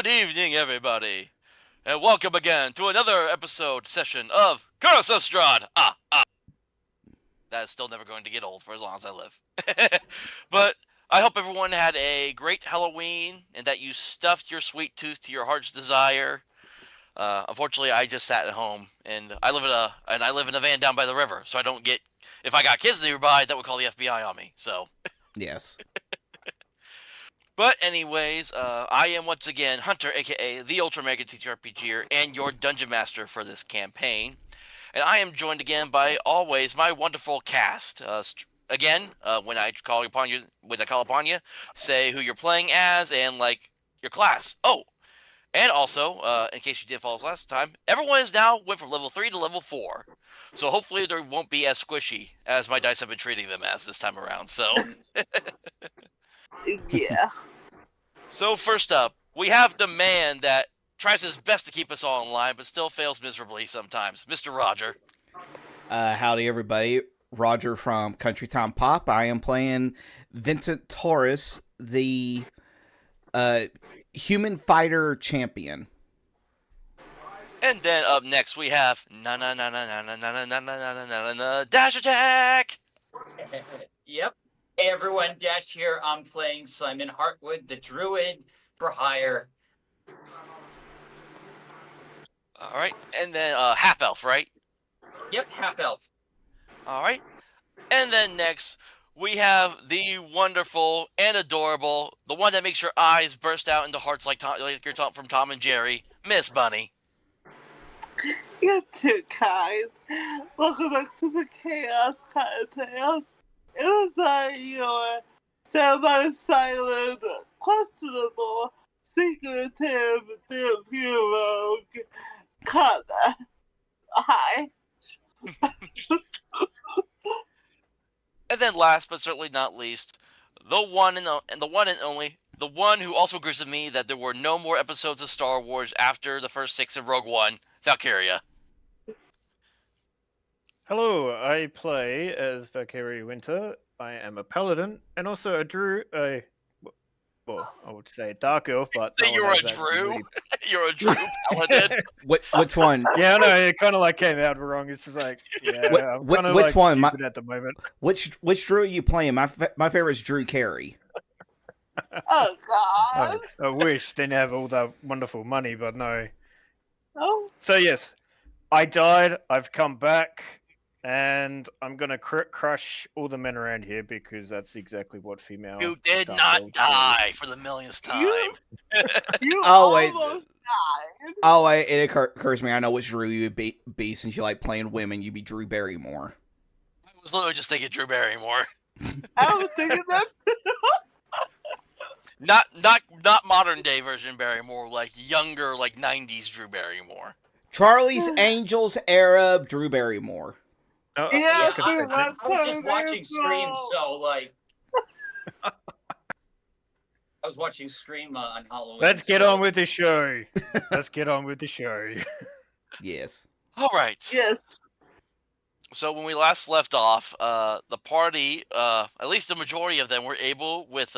Good evening, everybody, and welcome again to another session of Curse of Strahd. That is still never going to get old for as long as I live. But I hope everyone had a great Halloween and that you stuffed your sweet tooth to your heart's desire. Unfortunately, I just sat at home, and I live in a van down by the river, so I don't get. If I got kids nearby, that would call the FBI on me. So. Yes. But anyways, I am once again Hunter, aka the Ultra Mega TTRPGer, and your Dungeon Master for this campaign. And I am joined again by always my wonderful cast. When I call upon you, say who you're playing as and like your class. Oh, and also, in case you didn't follow us last time, everyone is now went from level 3 to level 4. So hopefully they won't be as squishy as my dice have been treating them as this time around. So. Yeah. So first up, we have the man that tries his best to keep us all in line, but still fails miserably sometimes, Mr. Roger. Howdy, everybody. Roger from Country Time Pop. I am playing Vincent Taurus, the human fighter champion. And then up next we have Dash Attack. Yep. Hey everyone, Dash here. I'm playing Simon Heartwood, the druid for hire. All right, and then half elf, right? Yep, half elf. All right, and then next we have the wonderful and adorable, the one that makes your eyes burst out into hearts like you're from Tom and Jerry, Miss Bunny. You're too kind. Welcome back to the Chaos kind of Tales. It was your semi-silent, questionable, secretive hero, Kannah. Hi. And then last but certainly not least, the one and only, the one who also agrees with me that there were no more episodes of Star Wars after the first 6 in Rogue One, Valkiria. Hello, I play as Valkiria Winter. I am a paladin and also a druid. Well, I would say a dark elf, but no You're a Drew. You're a Drew paladin. Which one? Yeah, no, it kind of like came out wrong. It's just like, yeah, I'm kind of which like one? stupid at the moment. Which Drew are you playing? My favorite is Drew Carey. Oh, God. I wish didn't have all that wonderful money, but no. Oh. So yes, I died. I've come back. And I'm gonna crush all the men around here because that's exactly what female. You did not die for the millionth time. You almost died. Oh, wait, it occurs to me. I know which Drew you would be since you like playing women. You'd be Drew Barrymore. I was literally just thinking Drew Barrymore. I was thinking that. Not modern day version Barrymore, like younger, like 90s Drew Barrymore. Charlie's Angels Arab Drew Barrymore. Yeah, I was just watching Scream, so like, I was watching Scream on Halloween. Let's get on with the show. Let's get on with the show. Yes. All right. Yes. So when we last left off, the party, at least the majority of them, were able with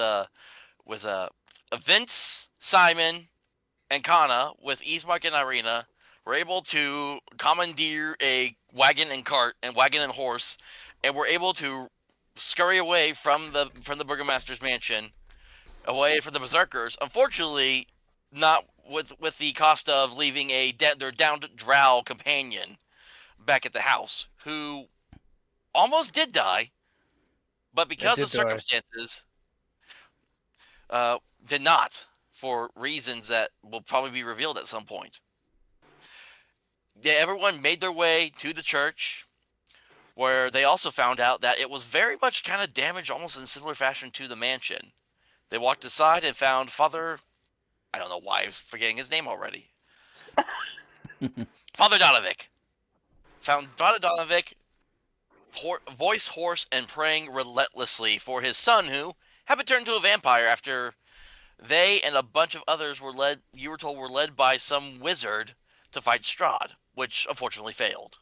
Vince, Simon, and Kannah with Eastmark and Irina, were able to commandeer a wagon and horse, and were able to scurry away from the burgomaster's mansion, away from the berserkers. Unfortunately, not with the cost of leaving their downed drow companion back at the house, who almost did die, but because of circumstances, did not, for reasons that will probably be revealed at some point. Everyone made their way to the church, where they also found out that it was very much kind of damaged, almost in similar fashion to the mansion. They walked aside and found Father... I don't know why I'm forgetting his name already. Father Donovic. Found Father Donovic, voice hoarse and praying relentlessly for his son, who had been turned into a vampire after they and a bunch of others were led by some wizard to fight Strahd, which unfortunately failed.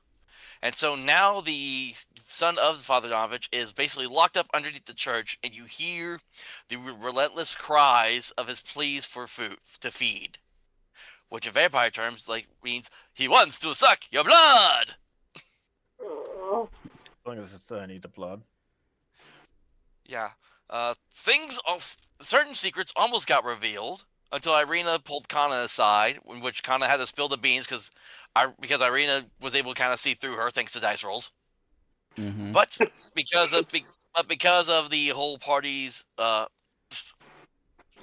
And so now the son of Father Donovich is basically locked up underneath the church, and you hear the relentless cries of his pleas for food to feed. which in vampire terms means he wants to suck your blood. Oh. As long as it's only the blood. Yeah. Certain secrets almost got revealed until Irina pulled Kannah aside, in which Kannah had to spill the beans because Irina was able to kind of see through her thanks to dice rolls. Mm-hmm. But because of the whole party's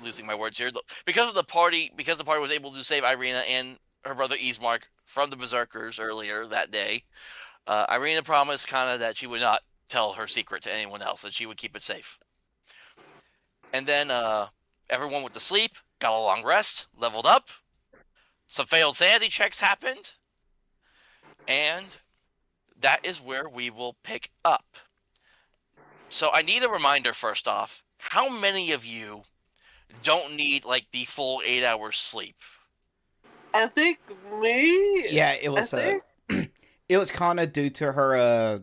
losing my words here, because the party was able to save Irina and her brother Ismark from the berserkers earlier that day, Irina promised Kannah that she would not tell her secret to anyone else, that she would keep it safe. And then everyone went to sleep, got a long rest, leveled up. Some failed sanity checks happened, and that is where we will pick up. So I need a reminder first off. How many of you don't need the full 8 hours sleep? I think me. Yeah, it was. It was kind of due to her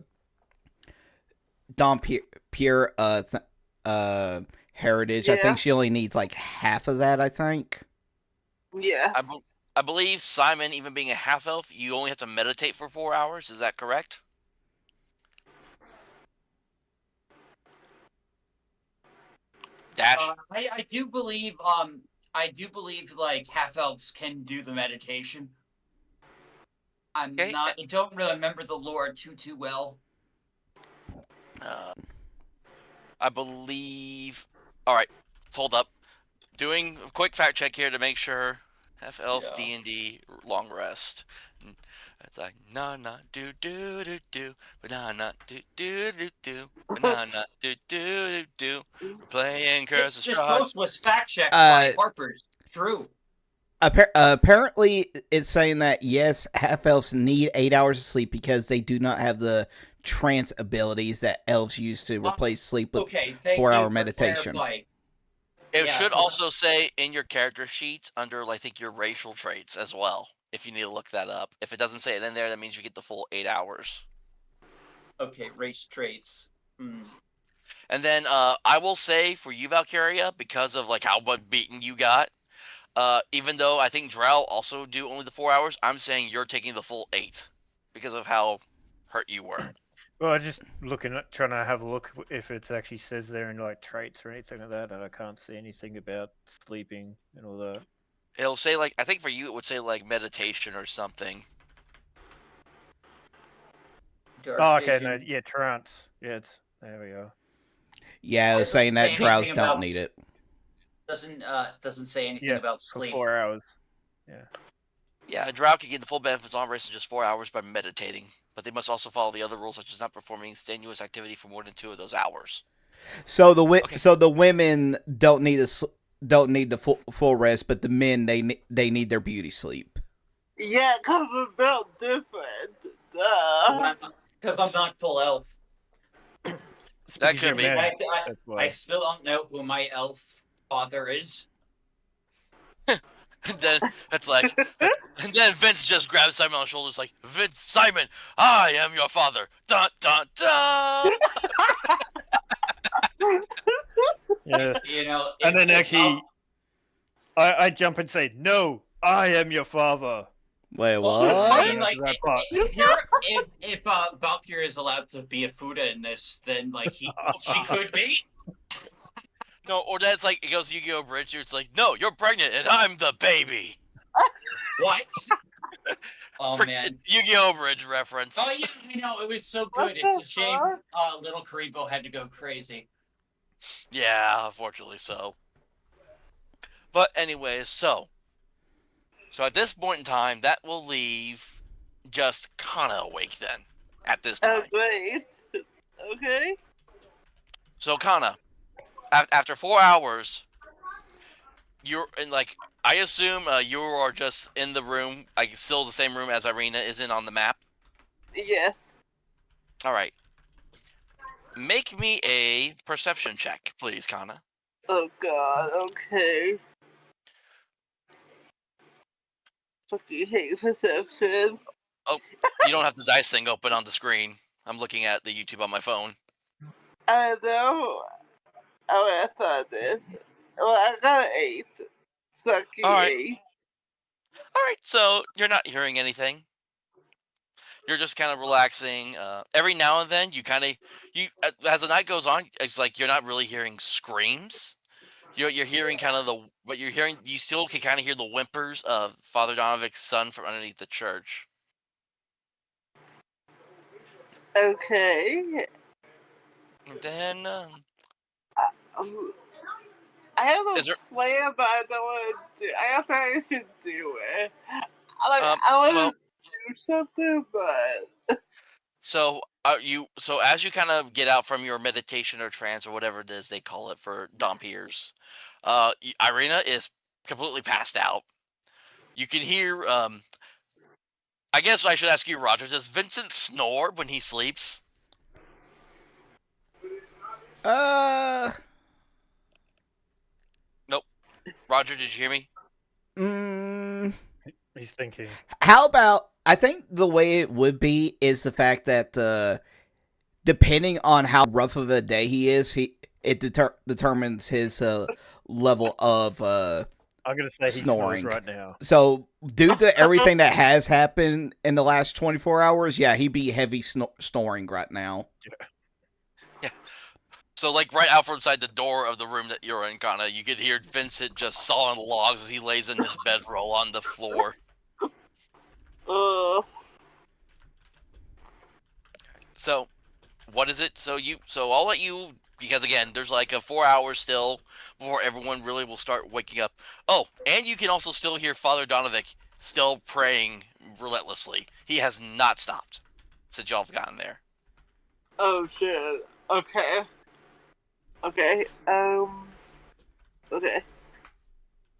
Dom Pierre heritage. Yeah. I think she only needs half of that. I think. Yeah. I believe Simon, even being a half elf, you only have to meditate for 4 hours. Is that correct? Dash. I do believe half elves can do the meditation. I don't really remember the lore too well. I believe. All right, hold up. Doing a quick fact check here to make sure. Half elf D&D long rest. It's like na do do do do, banana do do do do, banana do do do do. We're playing Curse of This Strahd. post was fact checked by Harper's. True. Apparently, it's saying that yes, half elves need 8 hours of sleep because they do not have the trance abilities that elves use to replace sleep with 4-hour meditation. Clarifying. It should also say in your character sheets under, I think, your racial traits as well, if you need to look that up. If it doesn't say it in there, that means you get the full 8 hours. Okay, race traits. And then I will say for you, Valkiria, because of how beaten you got, even though I think Drow also do only the 4 hours, I'm saying you're taking the full 8 because of how hurt you were. Well, I'm just trying to have a look if it actually says there in traits or anything like that, and I can't see anything about sleeping and all that. It'll say I think for you it would say meditation or something. Okay, no, yeah, trance. Yeah, there we go. Yeah, I was saying that Drows don't need it. Doesn't say anything about sleep. For 4 hours. Yeah. Yeah, a Drow can get the full benefits on rest in just 4 hours by meditating, but they must also follow the other rules, such as not performing strenuous activity for more than 2 of those hours. So the women don't need the full rest, but the men they need their beauty sleep. Yeah, because it's built different. Because I'm not full elf. That could be. I still don't know who my elf father is. And then and then Vince just grabs Simon on the shoulders Vince, Simon, I am your father. Dun dun dun. Yeah. And then actually, I jump and say, "No, I am your father." Wait, what? I mean, if Valkyria is allowed to be a Fuda in this, then she could be. No, or that's it goes Yu-Gi-Oh! Bridge. It's no, you're pregnant and I'm the baby. What? Oh man, it's Yu-Gi-Oh! Bridge reference. Oh yeah, I know, it was so good. It's a shame little Karibo had to go crazy. Yeah, unfortunately so. But anyways, so at this point in time, that will leave just Kannah awake then. At this time. Oh great. Okay. So Kannah, after 4 hours, you're in I assume you are just in the room, still the same room as Irina is in on the map. Yes. All right. Make me a perception check, please, Kannah. Oh god. Okay. Fucking hate perception. Oh, you don't have the dice thing open on the screen. I'm looking at the YouTube on my phone. I know. Oh, I thought this. Well, I got an 8. Sucky All right. 8. All right, so you're not hearing anything. You're just kind of relaxing. Every now and then, as the night goes on, it's like you're not really hearing screams. You're hearing kind of but you're hearing. You still can kind of hear the whimpers of Father Donovich's son from underneath the church. Okay. And then, Um, I have a is there? plan, but I don't want to do. I have to I should do it. I want Well, to do something, but so so as you kind of get out from your meditation or trance or whatever it is they call it for Dompiers, Irina is completely passed out. You can hear. I guess I should ask you, Roger. Does Vincent snore when he sleeps? Nope. Roger, did you hear me? He's thinking. How about, I think the way it would be is the fact that depending on how rough of a day he is, it determines his level of I'm gonna say he snores snoring right now. So, due to everything that has happened in the last 24 hours, yeah, he'd be heavy snoring right now. Yeah. So, like, right out from inside the door of the room that you're in, Kannah, you could hear Vincent just sawing logs as he lays in his bedroll on the floor. So, what is it? So I'll let you, because again, there's like a 4 hours still before everyone really will start waking up. Oh, and you can also still hear Father Donovich still praying relentlessly. He has not stopped since y'all have gotten there. Oh shit. Okay. Okay. Okay.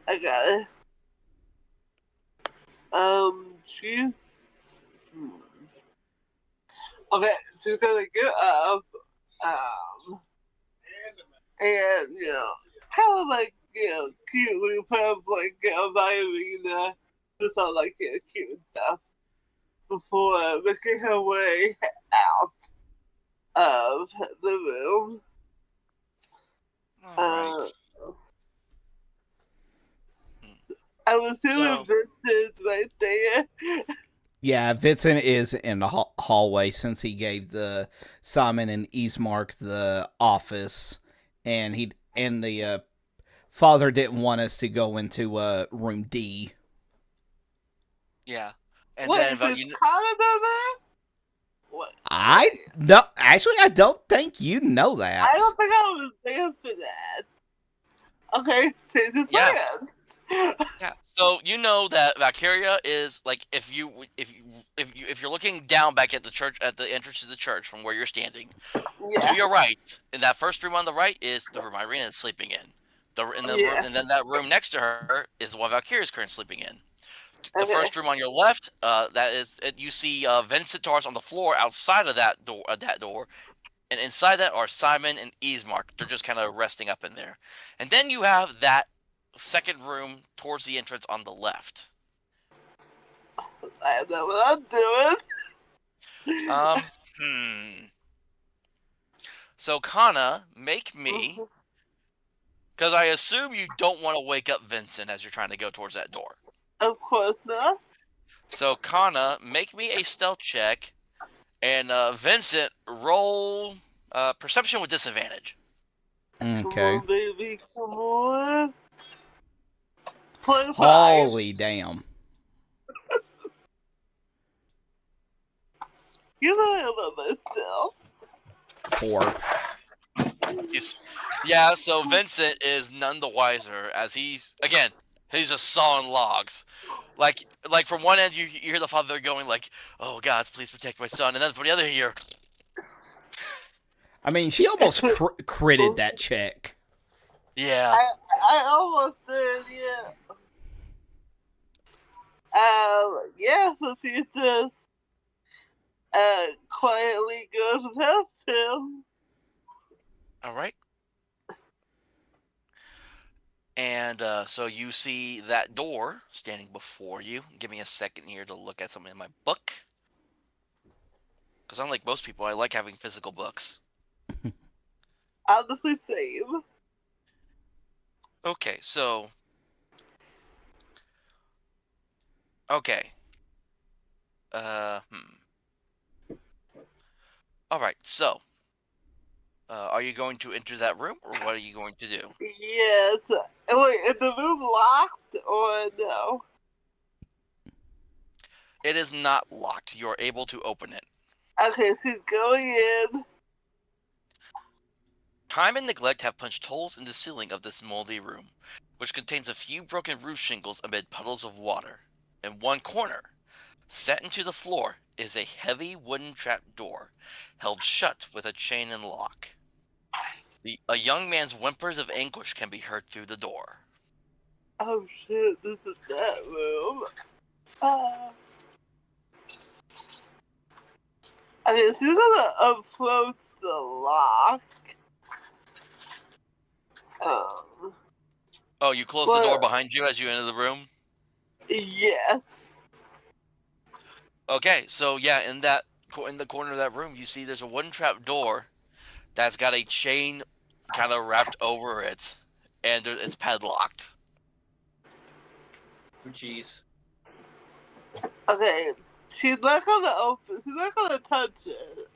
I got it. She's. Okay, she's gonna get up. And kind of like cutely put up like a Bayria, just all like cute stuff before making her way out of the room. All right. I'm assuming Vincent's right there. Yeah, Vincent is in the hallway since he gave the Simon and Ismark the office, and the father didn't want us to go into room D. Yeah, and Wait, then is Kannah there? What? No, actually, I don't think you know that. I don't think I was there for that. Okay, change the plan. Yeah. So you know that Valkiria is like if you're looking down back at the church at the entrance to the church from where you're standing, to your right, in that first room on the right is the room Irina is sleeping in. Room, and then that room next to her is the one Valkyria is currently sleeping in. The first room on your left, you see Vincent Taurus on the floor outside of that door, and inside that are Simon and Ismark. They're just kind of resting up in there. And then you have that second room towards the entrance on the left. I know what I'm doing. So Kannah, make me, because I assume you don't want to wake up Vincent as you're trying to go towards that door. Of course not. So Kannah, make me a stealth check, and Vincent, roll perception with disadvantage. Okay. Come on, baby, come on. 25. Holy damn. You know I love myself. 4. Yeah, so Vincent is none the wiser as he's just sawing logs. Like from one end you hear the father going like, "Oh God, please protect my son," and then from the other end you hear. I mean, she almost critted that check. Yeah. I almost did, yeah. Yeah, so she just quietly goes past him. All right. And so you see that door standing before you. Give me a second here to look at something in my book. Because unlike most people, I like having physical books. Honestly, same. Okay, so Okay. All right. So, are you going to enter that room, or what are you going to do? Yes. Wait, is the room locked or no? It is not locked. You are able to open it. Okay, she's going in. Time and neglect have punched holes in the ceiling of this moldy room, which contains a few broken roof shingles amid puddles of water. In one corner, set into the floor, is a heavy wooden trap door, held shut with a chain and lock. A young man's whimpers of anguish can be heard through the door. Oh shit, this is that room. Okay, she's gonna approach the lock. Oh, you close the door behind you as you enter the room? Yes. Okay, so yeah, in the corner of that room, you see there's a wooden trap door that's got a chain kind of wrapped over it, and it's padlocked. Oh, jeez. Okay, she's not gonna open. She's not gonna touch it.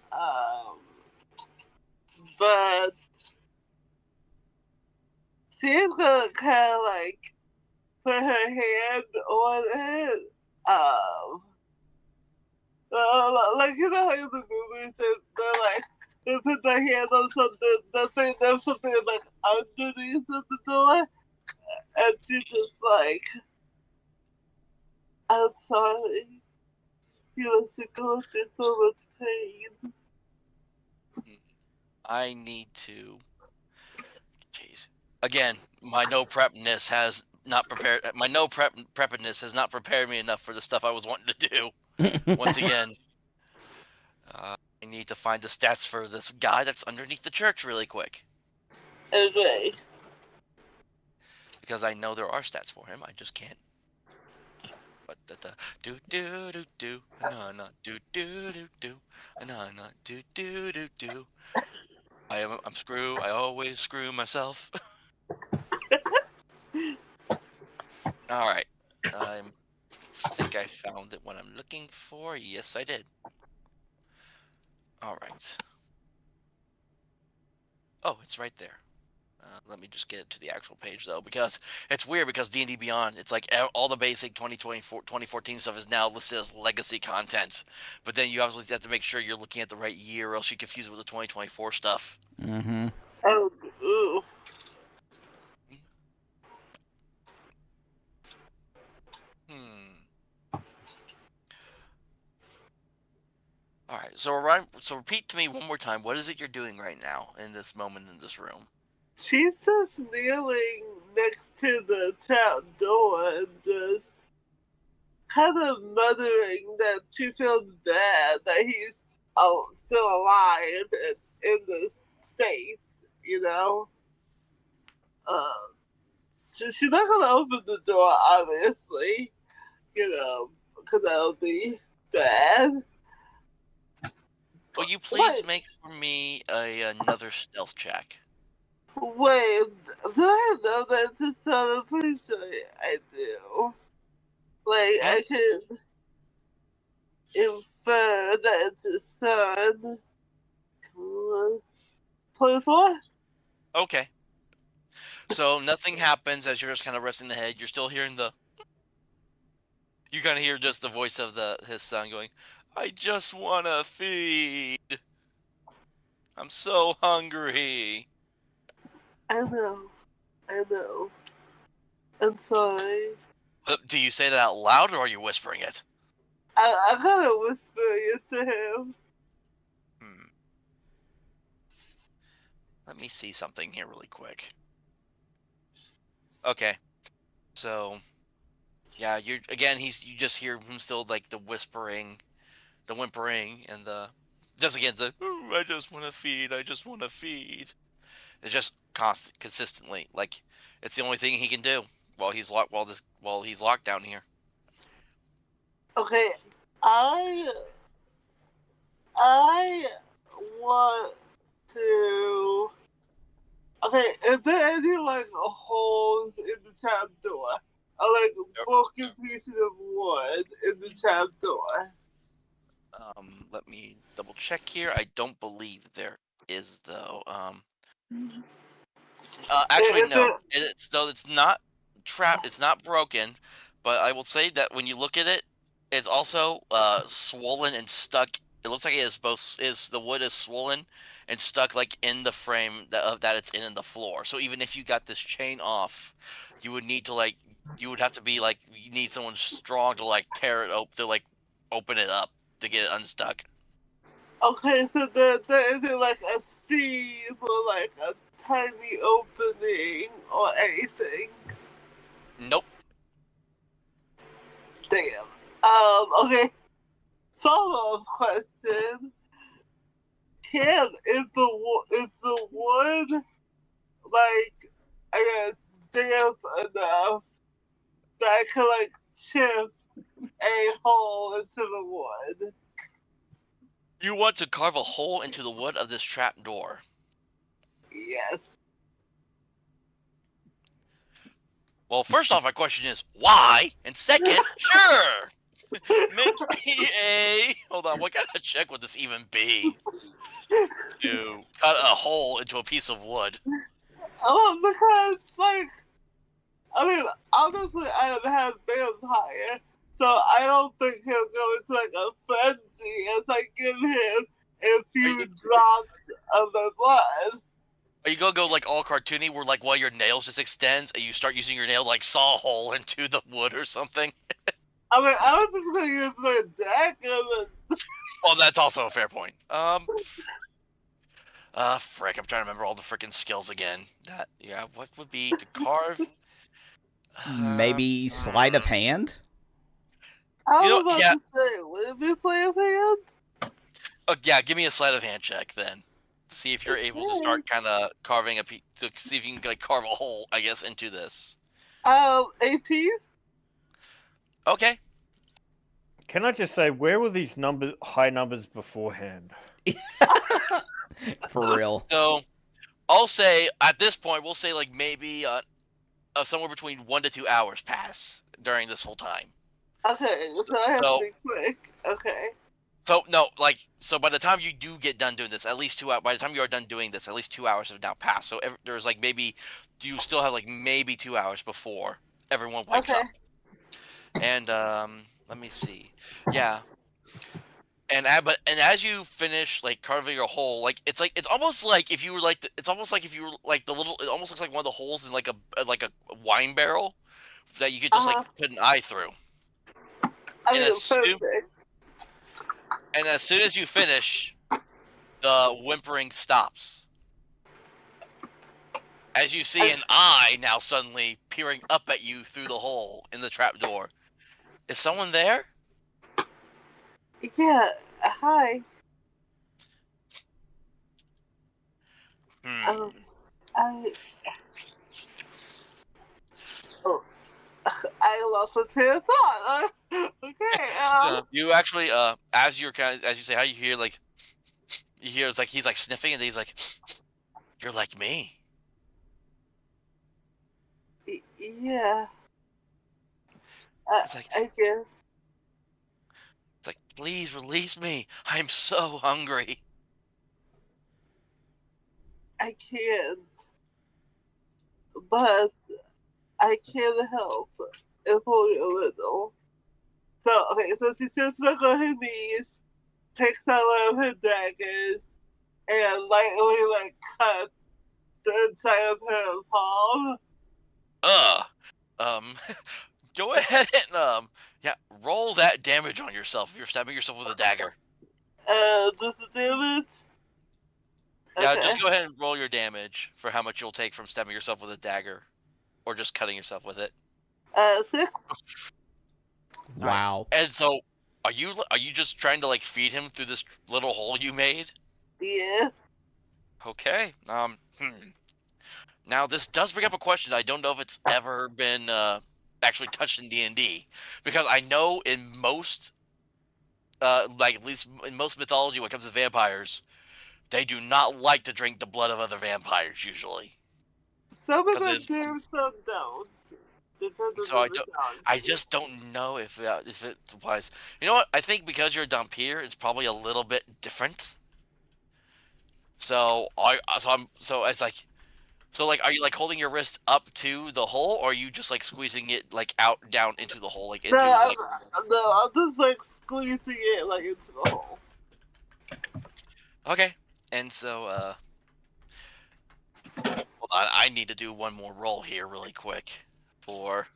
But she's gonna kind of like put her hand on it. Like you know how in the movies they're like they put their hand on something, there's something like underneath of the door, and she just like, I'm sorry, you must be going through so much pain. I need to. Jeez. Again, my no prepness has not prepared. My no preppedness has not prepared me enough for the stuff I was wanting to do. Once again, I need to find the stats for this guy that's underneath the church really quick. Okay. Because I know there are stats for him, I just can't. But do do do do na do do do do na do do do do. I'm screw. I always screw myself. All right. I think I found it. What I'm looking for. Yes, I did. All right. Oh, it's right there. Let me just get it to the actual page though, because it's weird because D&D Beyond, it's like all the basic 2014 stuff is now listed as legacy content, but then you obviously have to make sure you're looking at the right year, or else you confuse it with the 2024 stuff. Mm-hmm. Oh, ooh. All right, so repeat to me one more time. What is it you're doing right now in this moment in this room? She's just kneeling next to the trap door and just kind of muttering that she feels bad that he's still alive and in this state, you know? She's not gonna open the door, obviously, you know, because that'll be bad. Will you please make for me another stealth check? Wait, do I know that to sound? I'm pretty sure I do. Like, I can infer that it's a son. 24? Okay. So nothing happens as you're just kind of resting the head. You're still hearing you kind of hear just the voice of his son going, "I just want to feed. I'm so hungry." I know. I'm sorry. Do you say that out loud, or are you whispering it? I kind of whisper it to him. Let me see something here really quick. Okay. So, yeah, you just hear him still like the whimpering, and just again the I just want to feed, I just want to feed. It's just consistently like it's the only thing he can do while he's locked down here. Okay, I want to. Okay, is there any like holes in the trap door? like broken pieces of wood in the trapdoor. Let me double check here. I don't believe there is though. Actually no. It's not trapped. It's not broken, but I will say that when you look at it, it's also swollen and stuck. It looks like it is both. The wood is swollen and stuck like in the frame that it's in the floor. So even if you got this chain off, you would need to you would have to be you need someone strong to tear it open to open it up to get it unstuck. Okay, so there isn't like a seam or like a tiny opening or anything. Nope. Damn. Okay. Follow-up question. Is the wood like, I guess, damp enough that I can chip a hole into the wood? You want to carve a hole into the wood of this trap door. Yes. Well, first off, my question is why, and second, sure. Make me a. Hold on, what kind of check would this even be? To cut a hole into a piece of wood. Because I mean, obviously I am half vampire, so I don't think he'll go into a frenzy as I give him a few drops of the blood. Are you gonna go all cartoony where one of your nails just extends and you start using your nail to saw a hole into the wood or something? I mean, I don't think he's gonna use my dagger. Oh, that's also a fair point. Frick, I'm trying to remember all the frickin' skills again. What would be to carve? Maybe sleight of hand? I was about to say, would it be sleight of hand? Oh, yeah, give me a sleight of hand check then. To see if you're able to start kind of carving to see if you can carve a hole, I guess, into this. 18? Okay. Can I just say, where were these high numbers beforehand? For real. So, I'll say, at this point, we'll say maybe somewhere between 1 to 2 hours pass during this whole time. Okay, so I have to be quick. Okay. So, no, so by the time you do get done doing this, at least 2 hours, by the time you are done doing this, at least 2 hours have now passed. So, there's maybe, you still have maybe 2 hours before everyone wakes up. And, let me see. Yeah. And as you finish carving your hole, it's almost like if you were it's almost like if you were the little, it almost looks like one of the holes in a wine barrel that you could just put an eye through. And as soon as you finish, the whimpering stops. As you see an eye now suddenly peering up at you through the hole in the trapdoor. Is someone there? Yeah, hi. I lost a train of thought. Okay. You actually, as you say, how you hear you hear he's sniffing, and then he's like, "You're like me." Yeah. I guess. It's like, please release me. I'm so hungry. I can't. But I can help. If only a little. So, okay, so she sits back on her knees, takes out one of her daggers, and lightly, cuts the inside of her palm. Go ahead and, roll that damage on yourself if you're stabbing yourself with a dagger. This is damage? Yeah, just go ahead and roll your damage for how much you'll take from stabbing yourself with a dagger. Or just cutting yourself with it. 6. Wow. And so, are you just trying to feed him through this little hole you made? Yeah. Okay. Now this does bring up a question. I don't know if it's ever been actually touched in D&D, because I know in most, at least in most mythology, when it comes to vampires, they do not like to drink the blood of other vampires usually. Some of them do, some don't. Depends So on I the don't. dog. I just don't know if it applies. You know what? I think because you're a Dhampir, it's probably a little bit different. So it's like are you like holding your wrist up to the hole, or are you just like squeezing it like out down into the hole, like into like? No, I'm just like squeezing it like into the hole. Okay, and so hold on, I need to do one more roll here really quick for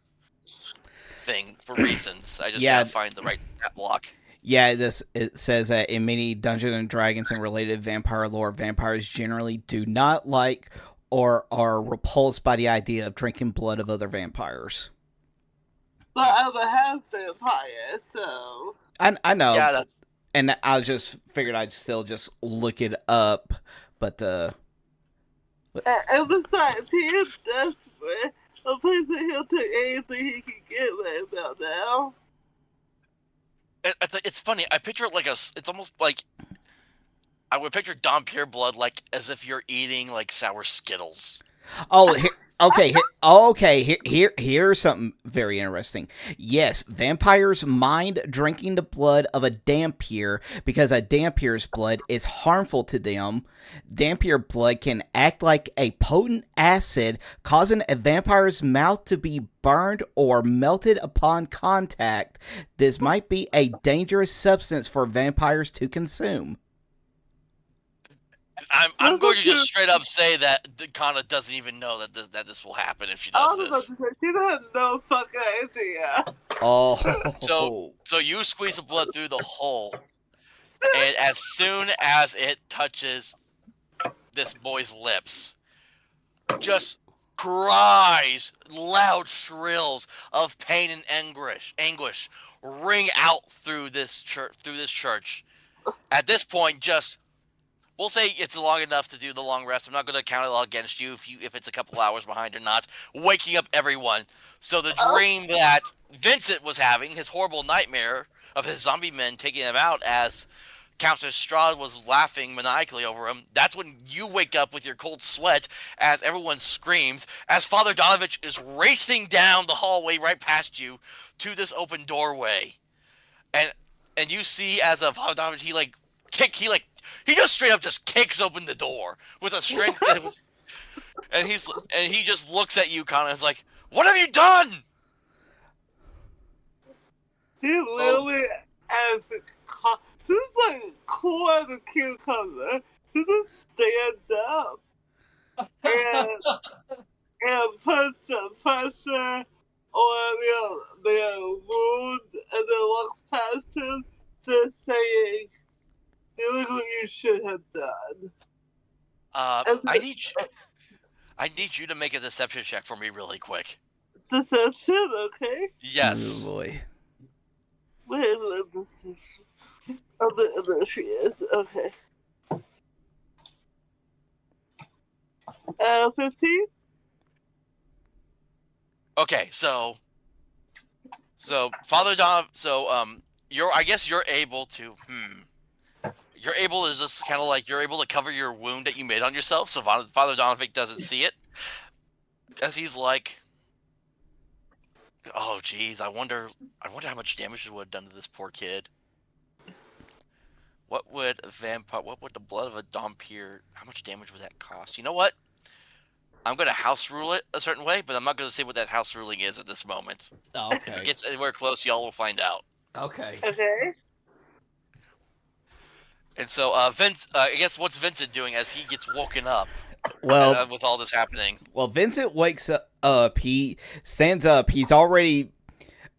reasons. I just Yeah. gotta find the right stat block. Yeah, it says that in many Dungeons and Dragons and related vampire lore, vampires generally do not like or are repulsed by the idea of drinking blood of other vampires. But I'm a half vampire, so. I know. Yeah, and I just figured I'd still just look it up, but And besides, he's desperate. A person he'll take anything he can get right about now. it's funny. I picture it like it's almost like I would picture Dhampir blood like as if you're eating like sour Skittles. oh, here's something very interesting. Yes, vampires mind drinking the blood of a Dhampir because a Dhampir's blood is harmful to them. Dhampir blood can act like a potent acid, causing a vampire's mouth to be burned or melted upon contact. This might be a dangerous substance for vampires to consume. I'm going to just straight up say that Kannah doesn't even know that this will happen if she does this. She doesn't know fucking idea. Oh. So you squeeze the blood through the hole, and as soon as it touches this boy's lips, just cries, loud shrills of pain and anguish ring out through this church. At this point, we'll say it's long enough to do the long rest. I'm not going to count it all against you if it's a couple hours behind or not. Waking up everyone. So the dream that Vincent was having, his horrible nightmare of his zombie men taking him out as Councillor Strahd was laughing maniacally over him, that's when you wake up with your cold sweat as everyone screams, as Father Zarovich is racing down the hallway right past you to this open doorway. And you see as of Father Zarovich, he just straight up just kicks open the door with a strength that was, and he just looks at you, Kannah, and is like, "What have you done?" He literally has this is like cool as a cucumber. He just stands up and puts some pressure on their wound and then walks past him, just saying, "Doing what you should have done." I need you to make a deception check for me really quick. Deception, okay? Yes. Oh boy. Wait a minute, deception. Oh, there she is. Okay. 15? Okay, so Father Don, I guess you're able to you're able to just kind of like you're able to cover your wound that you made on yourself, so Father Donovic doesn't see it, as he's like, "Oh, geez, I wonder how much damage it would have done to this poor kid. What would the blood of a Dhampir? How much damage would that cost? You know what? I'm going to house rule it a certain way, but I'm not going to say what that house ruling is at this moment. Oh, okay. If it gets anywhere close, y'all will find out." Okay. Okay. And so, I guess what's Vincent doing as he gets woken up? Well, with all this happening. Well, Vincent wakes up. He stands up. He's already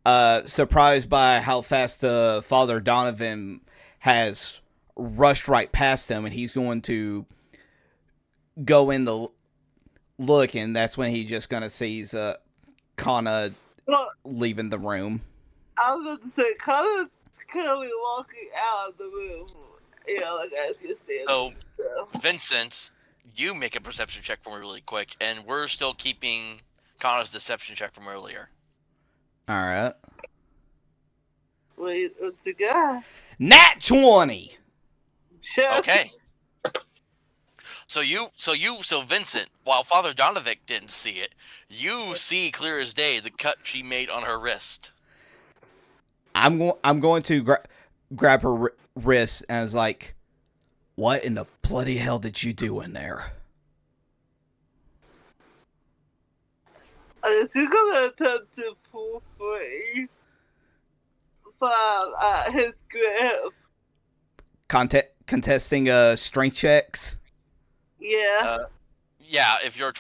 surprised by how fast Father Donovan has rushed right past him, and he's going to go in the look, and that's when he's just gonna sees Kannah leaving the room. I was about to say, Kannah's currently walking out of the room. Like as you're standing. So, Vincent, you make a perception check for me really quick, and we're still keeping Kannah's deception check from earlier. All right. Wait, what's you got? Nat 20! Okay. So Vincent, while Father Donovic didn't see it, you see clear as day the cut she made on her wrist. I'm going to grab her wrist and is like, "What in the bloody hell did you do in there?" Is he gonna attempt to pull free from his grip? Contesting strength checks. Yeah. Yeah, if you're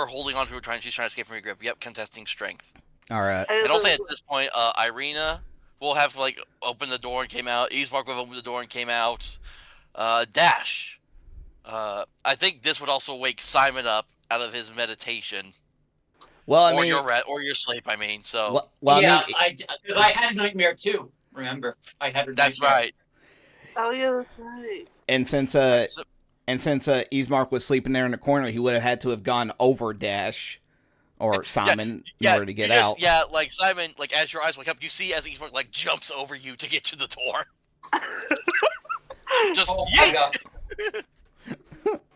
holding on to her, she's trying to escape from your grip. Yep, contesting strength. All right. And I'll say at this point, Irina will have open the door and came out. Eastmark will have opened the door and came out. Dash. I think this would also wake Simon up out of his meditation. Well, I or mean, your sleep. I mean, so. Well, yeah, I mean, I had a nightmare too. Remember, I had a nightmare. That's right. Oh yeah, that's right. And since Eastmark was sleeping there in the corner, he would have had to have gone over Dash or Simon in order to get out. Yeah, like Simon, as your eyes wake up, you see as Eastmark jumps over you to get to the door. Just my God.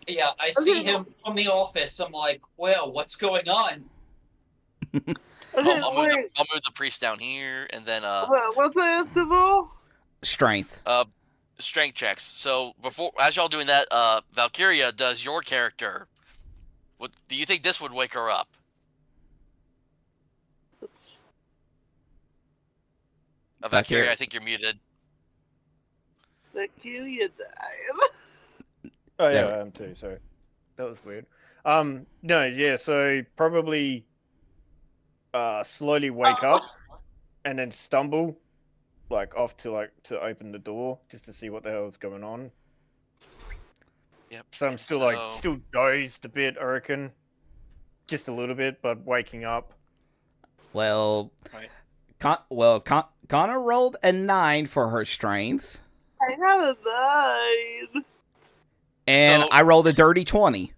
Yeah, I see him from the office. I'm like, well, what's going on? I'll move the priest down here, and then what's the interval? Strength. Strength checks. So as y'all doing that, Valkiria, does your character? What do you think this would wake her up? Valkiria, I think you're muted. Valkiria died. Oh yeah, I am too. Sorry, that was weird. No, yeah. So probably slowly wake up and then stumble off to open the door just to see what the hell is going on. Yep. So I'm still dozed a bit, I reckon. Just a little bit, but waking up. Well, right. Kannah rolled a 9 for her strengths. I got a 9. And I rolled a dirty 20.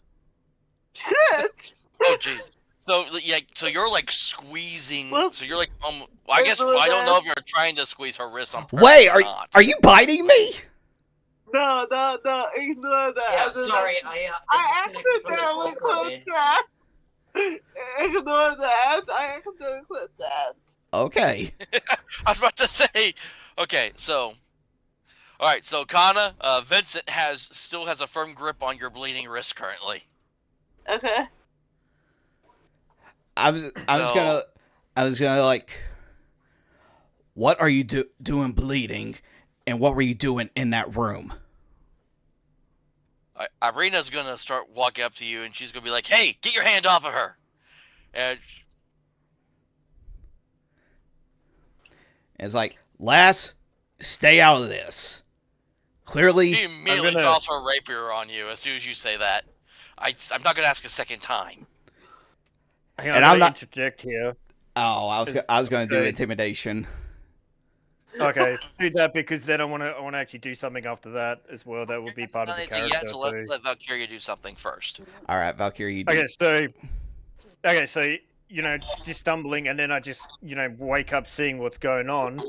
Shit! Oh jeez. So yeah, so you're squeezing. What? So you're I guess I don't know if you're trying to squeeze her wrist on purpose. Wait, or not. are you biting me? No, ignore that. Yeah, sorry, I accidentally clicked that. Ignore that. I accidentally clicked that. Okay. I was about to say. Okay, so. All right, so Kannah, Vincent still has a firm grip on your bleeding wrist currently. Okay. I was gonna what are you doing bleeding, and what were you doing in that room? Irina's gonna start walking up to you, and she's gonna be like, "Hey, get your hand off of her!" And it's like, Lass, stay out of this. Clearly, she immediately draws her rapier on you as soon as you say that. I'm not gonna ask a second time. And I'm not interject here. Oh, I was going to do intimidation. Okay, do that because then I want to actually do something after that as well. That will be part of the character. Yeah, so let Valkyria do something first. All right, Valkyria, you do. Okay, so just stumbling, and then I just wake up seeing what's going on,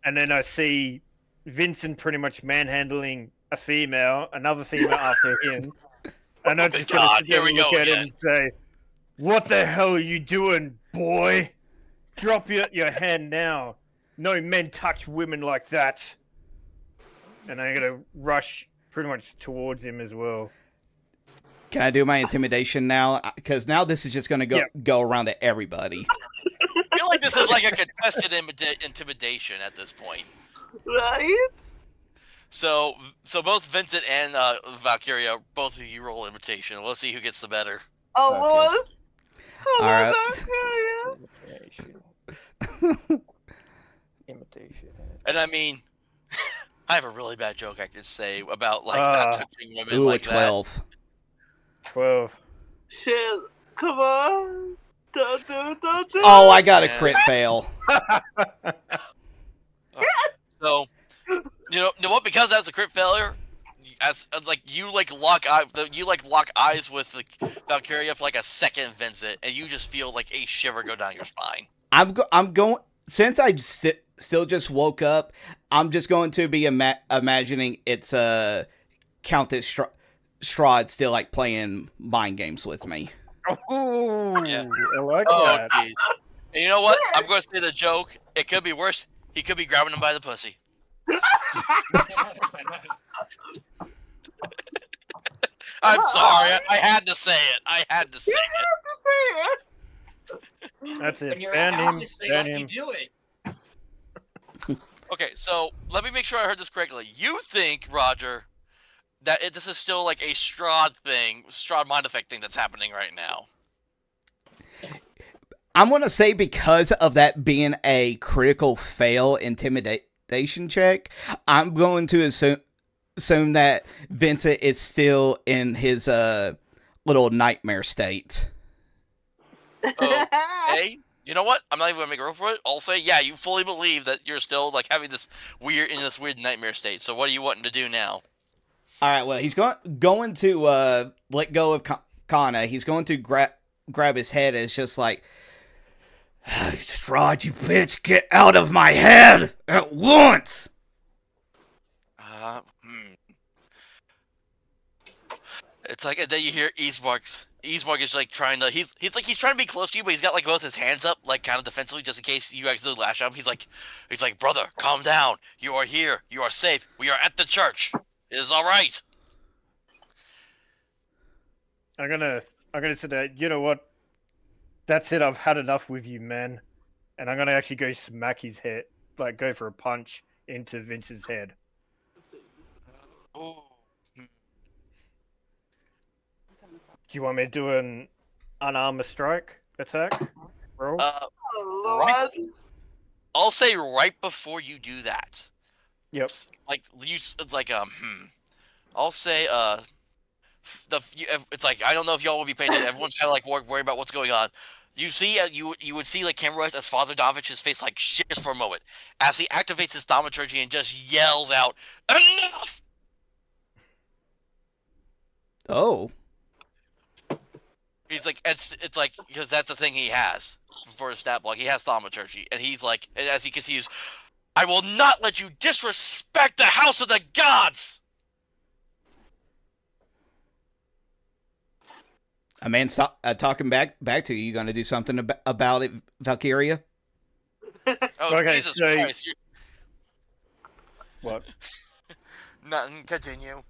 and then I see Vincent pretty much manhandling another female after him, and I'm just gonna sit there and look at him and say, "What the hell are you doing, boy? Drop your hand now. No men touch women like that." And I'm gonna rush pretty much towards him as well. Can I do my intimidation now? Because now this is just gonna go around to everybody. I feel like this is a contested intimidation at this point. Right? So both Vincent and Valkyria, both of you roll invitation. Let's see who gets the better. Oh, Lord. All right. Imitation. And I mean, I have a really bad joke I could say about not touching women like 12. that. 12. Shit, come on. Don't do Oh, I got a crit fail. So, you know what? Because that's a crit failure, you lock eyes with the Valkyria for a second, Vincent, and you just feel a shiver go down your spine. I'm going, since I still just woke up, I'm just going to be imagining it's Countess Strahd still like playing mind games with me. Oh, Yeah. I like Oh, that. jeez. And you know what? I'm going to say the joke. It could be worse. He could be grabbing him by the pussy. I'm sorry. I had to say it. I had to say it. That's it. When you're Ban out him. this thing, Ban you him. do it. Okay, so let me make sure I heard this correctly. You think, Roger, that this is still like a Strahd thing, Strahd mind effect thing that's happening right now? I'm gonna say because of that being a critical fail intimidation check, I'm going to assume that Vincent is still in his little nightmare state. Okay. You know what? I'm not even gonna make a roll for it. I'll say, yeah, you fully believe that you're still like having this weird nightmare state. So what are you wanting to do now? All right. Well, he's going to let go of Kannah. He's going to grab his head. And it's just like, Strahd, you bitch, get out of my head at once. It's like, and then you hear Eastmark is like trying to, he's trying to be close to you, but he's got like both his hands up, like kind of defensively, just in case you accidentally lash at him. He's like, brother, calm down. You are here. You are safe. We are at the church. It is all right. I'm gonna say that. You know what? That's it. I've had enough with you, man. And I'm gonna actually go smack his head, like go for a punch into Vince's head. Ooh. Do you want me to do an unarmed strike attack roll? Right, I'll say right before you do that. Yep. Like you, like I'll say it's like I don't know if y'all will be paying attention. Everyone's kind of like worried about what's going on. You see, you would see like camera as Father Dovich's face like shifts for a moment as he activates his thaumaturgy and just yells out, "Enough!" Oh. He's like, it's like because that's the thing he has for his stat block. He has thaumaturgy, and he's like, and as he continues, "I will not let you disrespect the house of the gods." A man talking back to you. You gonna do something about it, Valkiria? Oh, Okay, Jesus so- Christ! What? Nothing. Continue.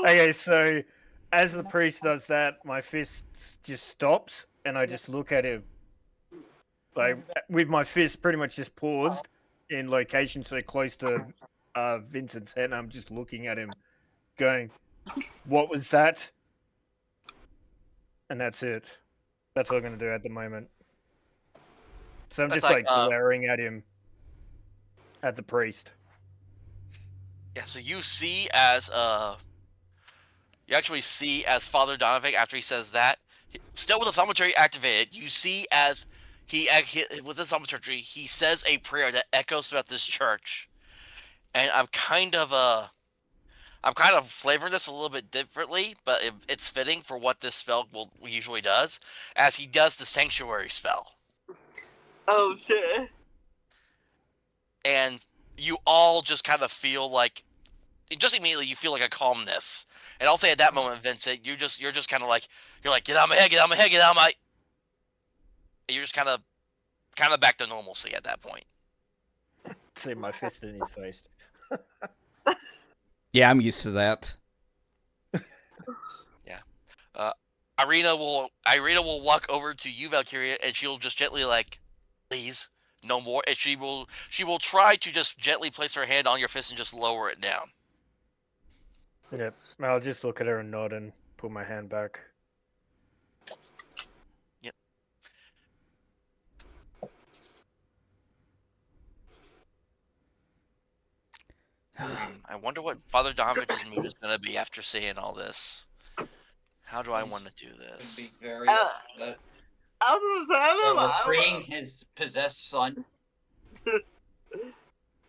Okay, so as the priest does that, my fist just stops, and I just look at him. Like, with my fist pretty much just paused in location so close to Vincent's head, and I'm just looking at him, going, "What was that?" And that's it. That's what I'm going to do at the moment. So I'm That's just like, glaring at him, at the priest. Yeah, so you see as you actually see as Father Donovan after he says that, still with the thaumaturgy activated, you see as he with the thaumaturgy, he says a prayer that echoes throughout this church. And I'm kind of flavoring this a little bit differently, but it's fitting for what this spell usually does, as he does the sanctuary spell. Oh shit. And you all just kind of feel like, just immediately you feel like a calmness. And I'll say at that moment, Vincent, you're just kind of like, you're like, get out of my head, get out of my head, get out of my. And you're just kind of back to normalcy at that point. See my fist in his face. Yeah, I'm used to that. Yeah. Irina will walk over to you, Valkiria, and she'll just gently like, please, no more. And she will try to just gently place her hand on your fist and just lower it down. Yep. I'll just look at her and nod and put my hand back. Yep. I wonder what Father Donovich's mood is going to be after saying all this. How do I want to do this? Be very I was we're freeing his possessed son. I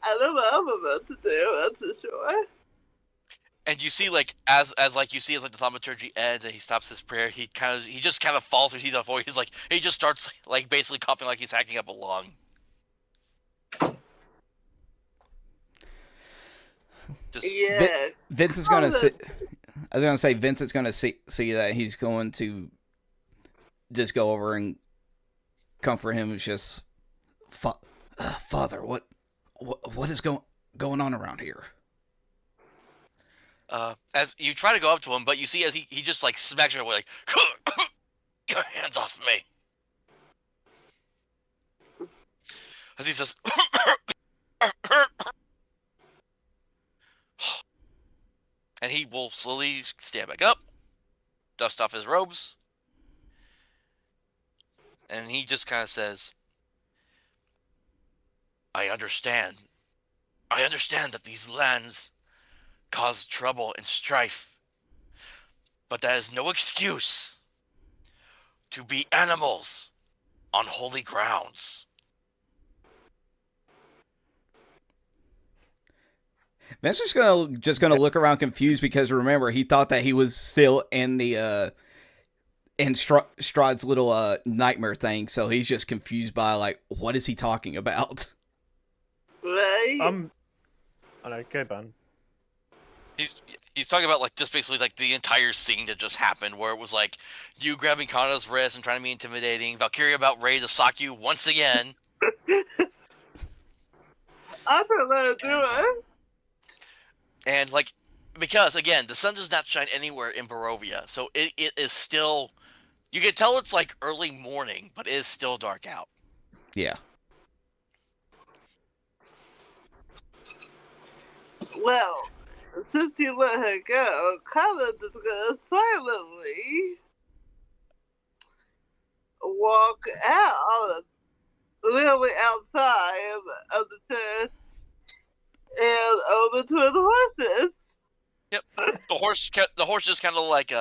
don't know what I'm about to do, that's for sure. And you see, like, as like the thaumaturgy ends and he stops his prayer, he just kind of falls into his voice. He just starts like basically coughing like he's hacking up a lung. Just Yeah. Vincent's gonna see. I was gonna say Vincent's gonna see that he's going to just go over and comfort him. It's just, Father, what is going on around here? as you try to go up to him, but you see as he just like smacks you away, like, your hands off me. As he says, and he will slowly stand back up, dust off his robes, and he just kind of says, I understand. I understand that these lands cause trouble and strife, but that is no excuse to be animals on holy grounds. Vincent's just gonna look around confused because remember he thought that he was still in the in Strahd's little nightmare thing, so he's just confused by like what is he talking about? Right? I know, go on. He's talking about like just basically like the entire scene that just happened, where it was like you grabbing Kannah's wrist and trying to be intimidating, Valkiria about ready to sock you once again. I don't know to do it. And like, because again, the sun does not shine anywhere in Barovia, so it is still, you can tell it's like early morning, but it is still dark out. Yeah. Well, since you let her go, Kannah is gonna silently walk out, literally outside of the church and over to his horses. Yep. The horse just kind of like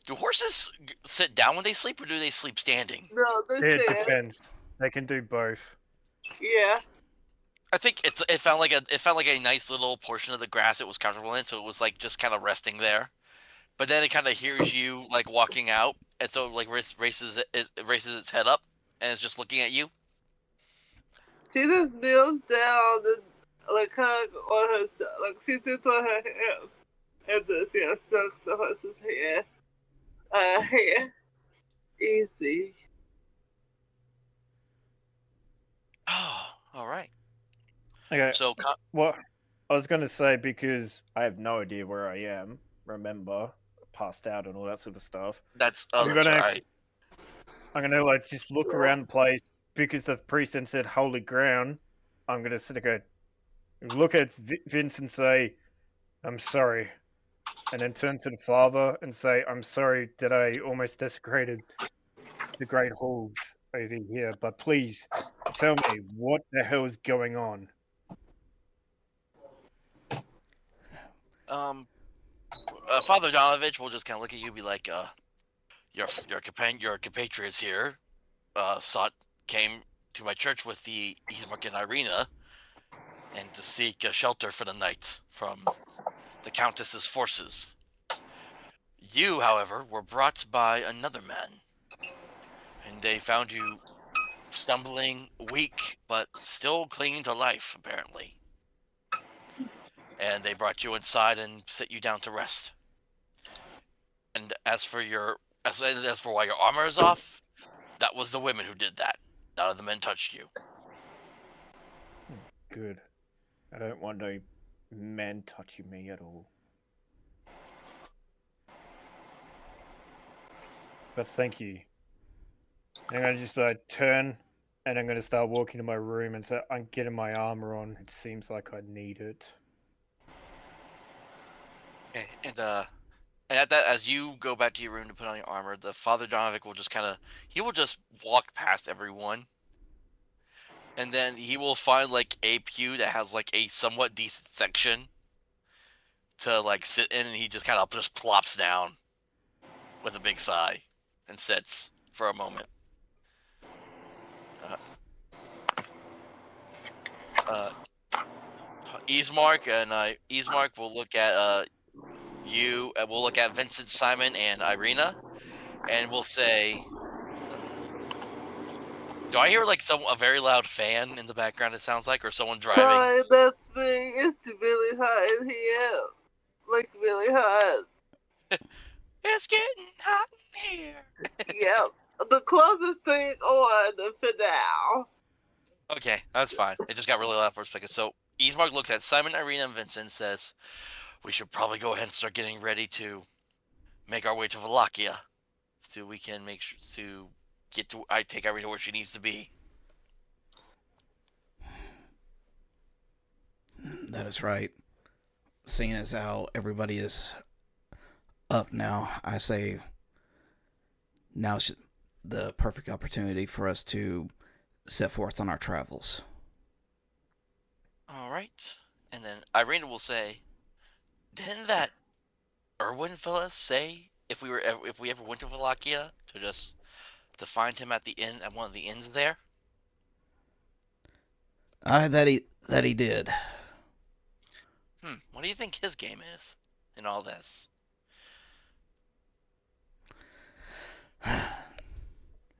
do horses sit down when they sleep, or do they sleep standing? No, they It stand. depends. They can do both. Yeah. I think it found like a nice little portion of the grass it was comfortable in, so it was like just kind of resting there. But then it kind of hears you like walking out, and so like raises its head up, and it's just looking at you. She just kneels down and like hug on herself, like she sits on her hip and just strokes the horse's hair. Hair. Easy. Oh, all right. Okay. So What I was gonna say, because I have no idea where I am. Remember, passed out and all that sort of stuff. that's that's right. I'm gonna like just look around the place because the priest then said holy ground. I'm gonna sit there, go look at Vince and say, "I'm sorry," and then turn to the father and say, "I'm sorry that I almost desecrated the Great Hall over here, but please tell me what the hell is going on." Father Donovich will just kind of look at you, and be like, your compatriots here, came to my church with the Ismark and Irina, and to seek a shelter for the night from the Countess's forces. You, however, were brought by another man, and they found you stumbling, weak, but still clinging to life, apparently. And they brought you inside and set you down to rest. And as for why your armor is off, that was the women who did that. None of the men touched you. Good. I don't want no men touching me at all. But thank you. I'm gonna just turn, and I'm gonna start walking to my room and say, "I'm getting my armor on. It seems like I need it." Okay, and at that, as you go back to your room to put on your armor, the Father Donovic will just walk past everyone, and then he will find like a pew that has like a somewhat decent section to like sit in, and he just kind of just plops down with a big sigh and sits for a moment. Ismark will look at you. We'll look at Vincent, Simon, and Irina, and we'll say, Do I hear like a very loud fan in the background? It sounds like, or someone driving. Sorry, that's me. It's really hot in here. Like, really hot. It's getting hot in here. Yep. The closest thing on for now. Okay, that's fine. It just got really loud for a second. So Ismark looks at Simon, Irina, and Vincent and says, "We should probably go ahead and start getting ready to make our way to Valkiria, so we can make sure to get to. I take Irina where she needs to be." That is right. Seeing as how everybody is up now, I say now's the perfect opportunity for us to set forth on our travels. All right, and then Irina will say, "Didn't that Erwin fella say if we ever went to Valkiria to find him at the inn at one of the inns there?" That he did. What do you think his game is in all this?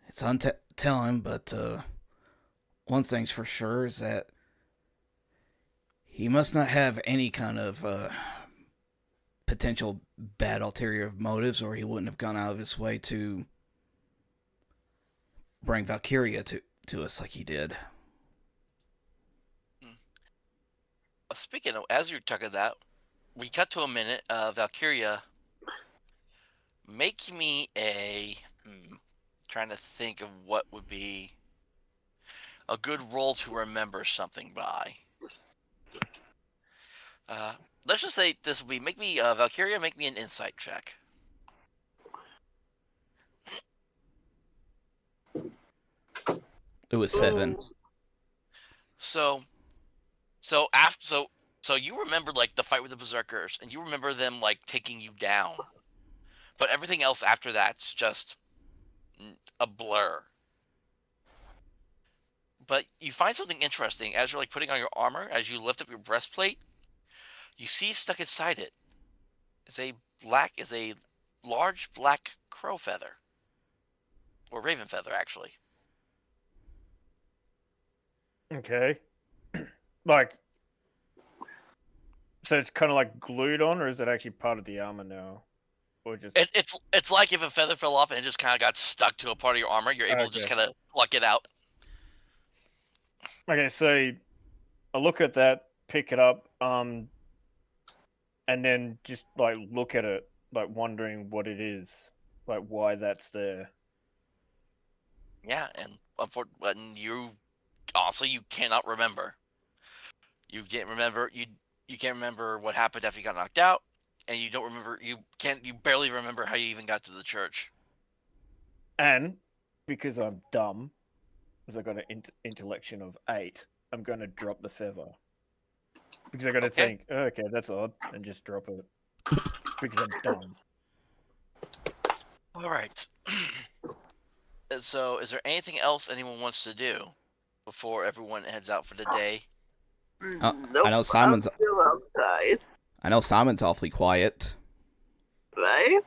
It's untelling, but one thing's for sure is that he must not have any kind of potential bad ulterior motives, or he wouldn't have gone out of his way to bring Valkiria to us like he did. Speaking of, as you're talking that, we cut to a minute. Valkiria, make me a. Trying to think of what would be a good role to remember something by. Let's just say this will be. Make me Valkiria. Make me an insight check. It was 7. So you remember like the fight with the berserkers, and you remember them like taking you down, but everything else after that's just a blur. But you find something interesting as you're like putting on your armor. As you lift up your breastplate, you see stuck inside it is a large black crow feather, or raven feather, actually. Okay. Like, so it's kind of like glued on, or is it actually part of the armor now? Or just... It's like if a feather fell off and it just kind of got stuck to a part of your armor, you're able to just kind of pluck it out. Okay, so I look at that, pick it up, and then just like look at it, like wondering what it is, like why that's there. Yeah, and you also you cannot remember. You can't remember you can't remember what happened after you got knocked out, and you don't remember you barely remember how you even got to the church. And because I'm dumb, because I got an intellection of 8, I'm going to drop the feather. Because I got to think, okay, that's odd, and just drop it. Because I'm dumb. All right. So, is there anything else anyone wants to do before everyone heads out for the day? Nope, I know Simon's. I'm still outside. I know Simon's awfully quiet. Right?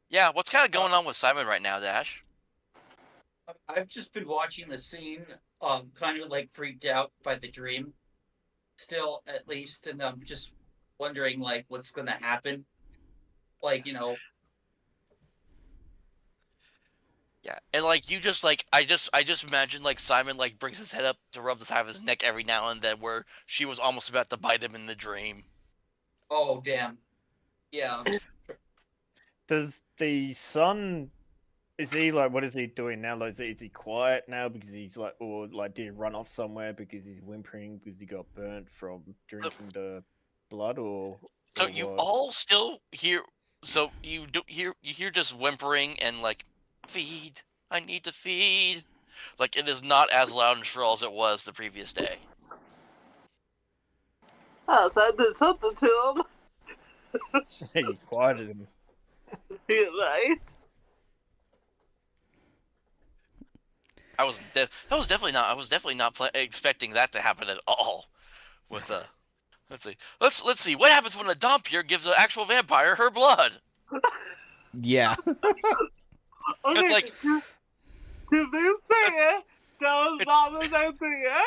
Yeah, what's kind of going on with Simon right now, Dash? I've just been watching the scene, kind of like freaked out by the dream. Still, at least, and I'm just wondering, like, what's gonna happen. Like, you know. Yeah, and like you just like I just imagine like Simon like brings his head up to rub the side of his neck every now and then, where she was almost about to bite him in the dream. Oh damn. Yeah. Does the son? Is he like? What is he doing now? Like, is he quiet now because he's like, or like, did he run off somewhere because he's whimpering because he got burnt from drinking the blood, or? So or you what? all still hear. So you hear just whimpering and like, feed. I need to feed. Like it is not as loud and shrill as it was the previous day. Oh, so I did something to him. You quieted him. Yeah, right? I was definitely not expecting that to happen at all. With let's see what happens when a Dompier gives an actual vampire her blood. Yeah. Okay, It's like To be fair, those It's- mama's idea.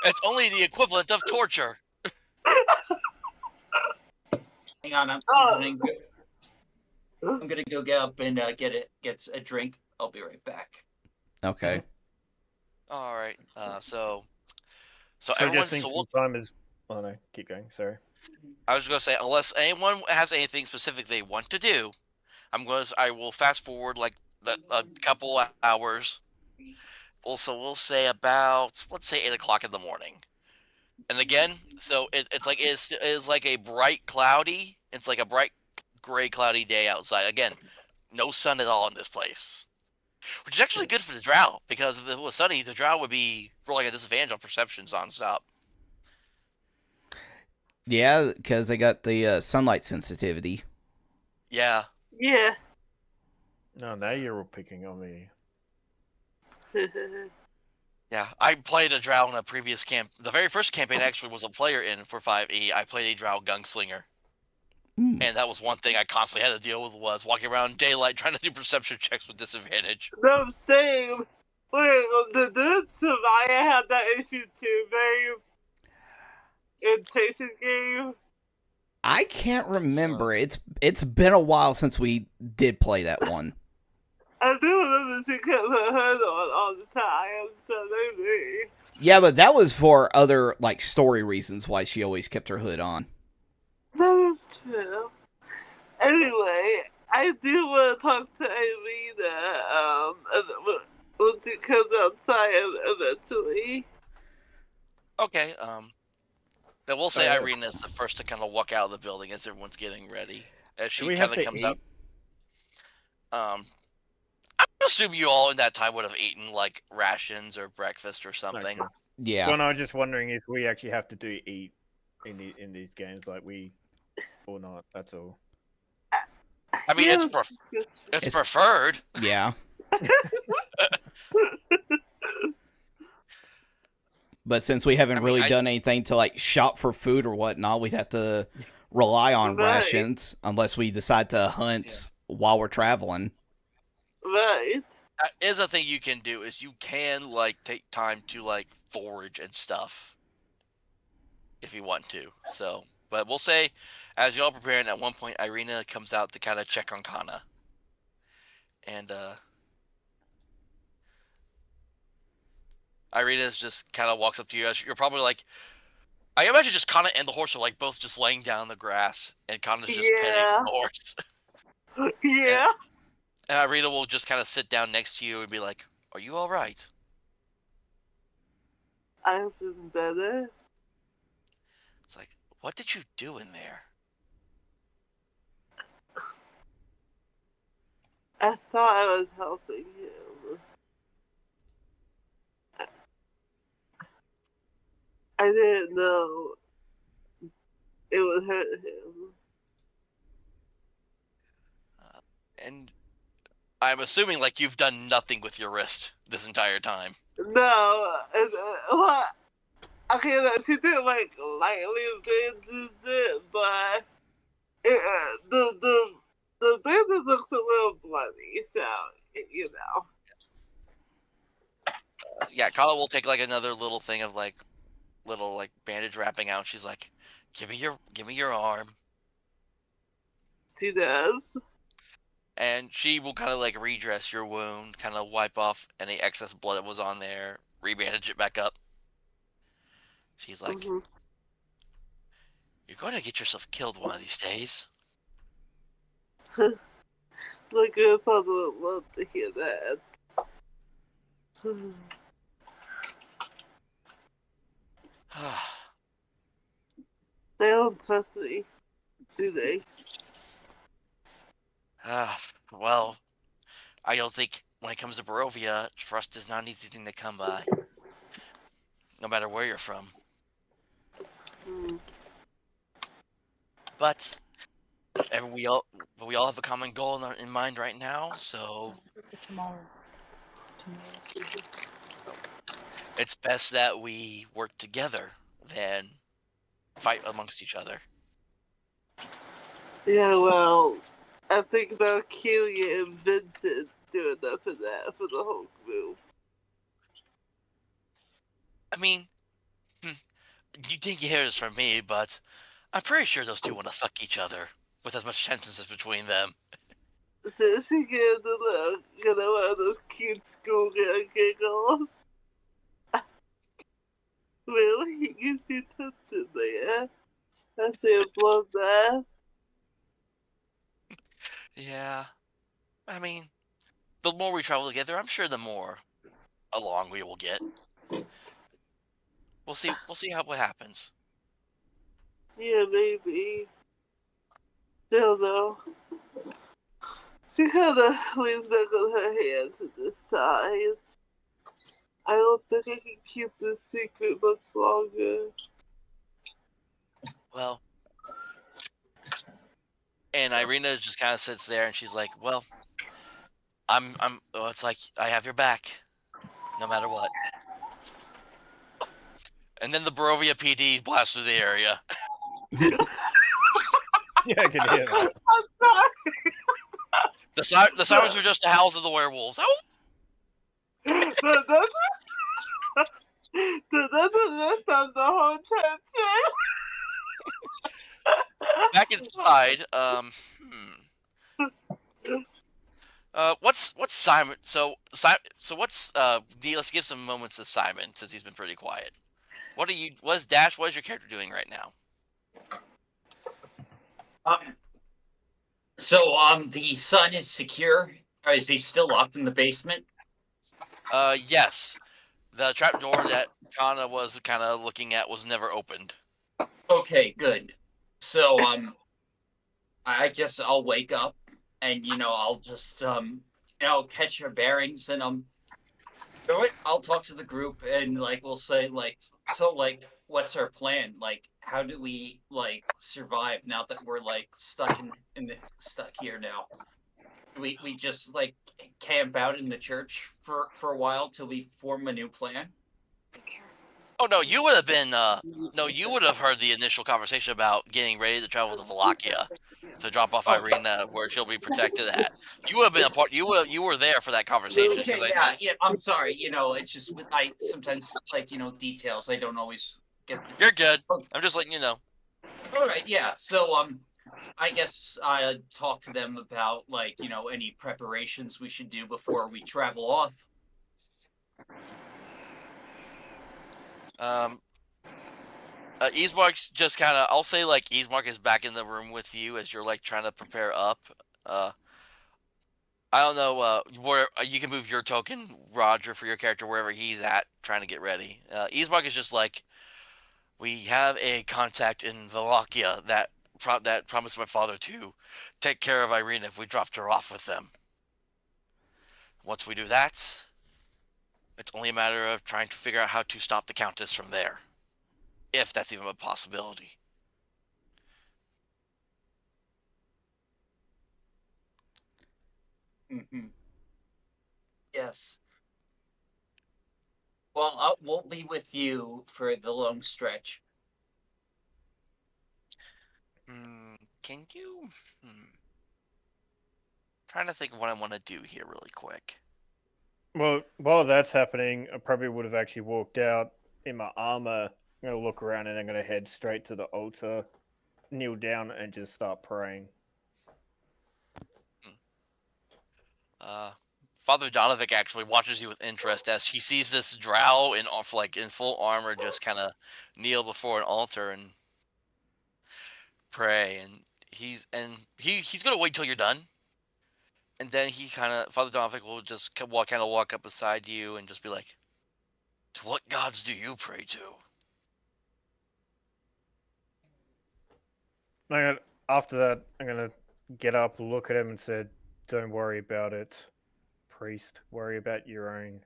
It's only the equivalent of torture. Hang on, I'm gonna go get up and get a drink. I'll be right back. Okay. All right. So So everyone's. just think some time is. Oh no, keep going. Sorry. I was going to say, unless anyone has anything specific they want to do, I will fast forward like a couple hours. Also, we'll say about, let's say 8 o'clock in the morning. And again, so it's like a bright cloudy. It's like a bright gray cloudy day outside. Again, no sun at all in this place, which is actually good for the drow because if it was sunny, the drow would be really at a disadvantage on perceptions nonstop. Yeah, because they got the sunlight sensitivity. Yeah. Yeah. No, now you're all picking on me. Yeah, I played a drow in a previous camp. The very first campaign actually was a player in for 5e. I played a drow gunslinger. Mm. And that was one thing I constantly had to deal with was walking around in daylight trying to do perception checks with disadvantage. No, same. Wait, did Savaya have that issue too, babe? In Chasing Game? I can't remember. It's been a while since we did play that one. I do remember she kept her hood on all the time, so maybe. Yeah, but that was for other like story reasons why she always kept her hood on. That is true. Anyway, I do want to talk to Irina, when she comes outside eventually. Okay, then we'll say Oh, yeah. Irina is the first to kind of walk out of the building as everyone's getting ready. As she Do we kind have of to comes eat? out. I assume you all in that time would have eaten like rations or breakfast or something. Okay. Yeah. Well, no, I was just wondering if we actually have to do eat in these games, like we or not. That's all. I mean, Yeah. it's preferred. Yeah. But since we haven't really done anything to like shop for food or whatnot, we'd have to rely on Right. rations unless we decide to hunt while we're traveling. Right. That is a thing you can do is you can like take time to like forage and stuff if you want to. So, but we'll say as y'all preparing, at one point Irina comes out to kind of check on Kannah, and Irina just kind of walks up to you as you're probably like, I imagine just Kannah and the horse are like both just laying down in the grass, and Kannah's just petting the horse. Yeah. And Irina will just kind of sit down next to you and be like, "Are you all right?" I've been better. It's like, what did you do in there? I thought I was helping him. I didn't know it would hurt him. And I'm assuming like you've done nothing with your wrist this entire time. No, what? Okay, no, she did like lightly bandages it, but the bandage looks a little bloody, so you know. Yeah, Kannah will take like another little thing of like little like bandage wrapping out. She's like, give me your arm. She does. And she will kind of like redress your wound, kind of wipe off any excess blood that was on there, rebandage it back up. She's like, Mhm. you're going to get yourself killed one of these days. My grandfather would love to hear that. They don't trust me, do they? Well, I don't think when it comes to Barovia, trust is not an easy thing to come by. No matter where you're from. Hmm. But we all have a common goal in mind right now, so Tomorrow. it's best that we work together than fight amongst each other. Yeah, well, I think Valkiria and Vincent do enough of that for the whole group. I mean, you didn't hear this from me, but I'm pretty sure those two want to fuck each other with as much tension as between them. So she gave the look, one of those cute schoolgirl giggles. Really? You see tension there? I see a bloodbath. Yeah. I mean, the more we travel together, I'm sure the more along we will get. We'll see what happens. Yeah, maybe. Still though, she kinda leans back on her hands and decides. I don't think I can keep this secret much longer. Well, and Irina just kind of sits there and she's like, "Well, it's like I have your back, no matter what." And then the Barovia PD blasts through the area. Yeah, I can hear that. I'm sorry. The sirens are just the howls of the werewolves. Oh! That doesn't mess up the whole tension. Back inside, what's Simon? So what's let's give some moments to Simon since he's been pretty quiet. What is your character doing right now? The son is secure. Or is he still locked in the basement? Yes. The trapdoor that Kannah was kind of looking at was never opened. Okay, good. So, I guess I'll wake up and, I'll just, catch our bearings and, I'll talk to the group and, we'll say, what's our plan? How do we, survive now that we're, stuck here now? We just, camp out in the church for a while till we form a new plan? Oh no, you would have been you would have heard the initial conversation about getting ready to travel to Valkiria to drop off Irina where she'll be protected at. You would have been a part. You were there for that conversation. Okay, yeah. I'm sorry. It's just I sometimes details I don't always get. You're good. I'm just letting you know. All right, yeah. So I guess I talk to them about any preparations we should before we travel off. Ismark's just kind of. I'll say Ismark is back in the room with you as you're trying to prepare up. I don't know where you can move your token, Roger, for your character wherever he's at, trying to get ready. Ismark is just we have a contact in Valkiria that promised my father to take care of Irina if we dropped her off with them. Once we do that, it's only a matter of trying to figure out how to stop the Countess from there. If that's even a possibility. Mm-hmm. Yes. Well, I won't be with you for the long stretch. Can you... Trying to think of what I want to do here really quick. Well, while that's happening, I probably would have actually walked out in my armor. I'm going to look around and I'm going to head straight to the altar, kneel down, and just start praying. Father Donovic actually watches you with interest as he sees this drow in full armor just kind of kneel before an altar and pray, and he's gonna wait till you're done, and then Father Donovic will just walk up beside you and just be like, "To what gods do you pray to?" After that, I'm gonna get up, look at him, and say, "Don't worry about it, priest. Worry about your own."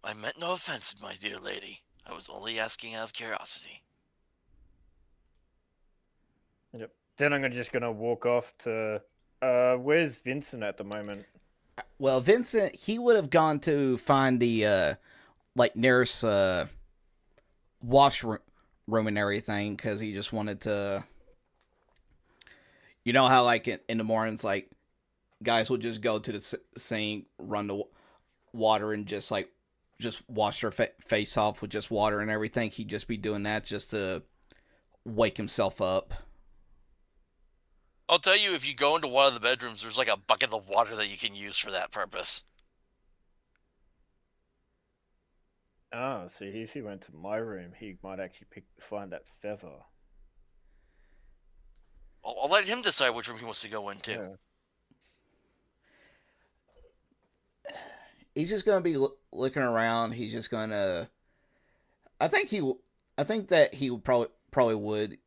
I meant no offense, my dear lady. I was only asking out of curiosity. Yep. Then I'm just gonna walk off to. Where's Vincent at the moment? Well, Vincent, he would have gone to find the nearest washroom and everything because he just wanted to. You know how in the mornings guys will just go to the sink, run the water, and just wash their face off with just water and everything. He'd just be doing that just to wake himself up. I'll tell you, if you go into one of the bedrooms, there's like a bucket of water that you can use for that purpose. Oh, see, if he went to my room, he might actually find that feather. I'll let him decide which room he wants to go into. Yeah. He's just gonna be looking around. He's just gonna. I think that he probably would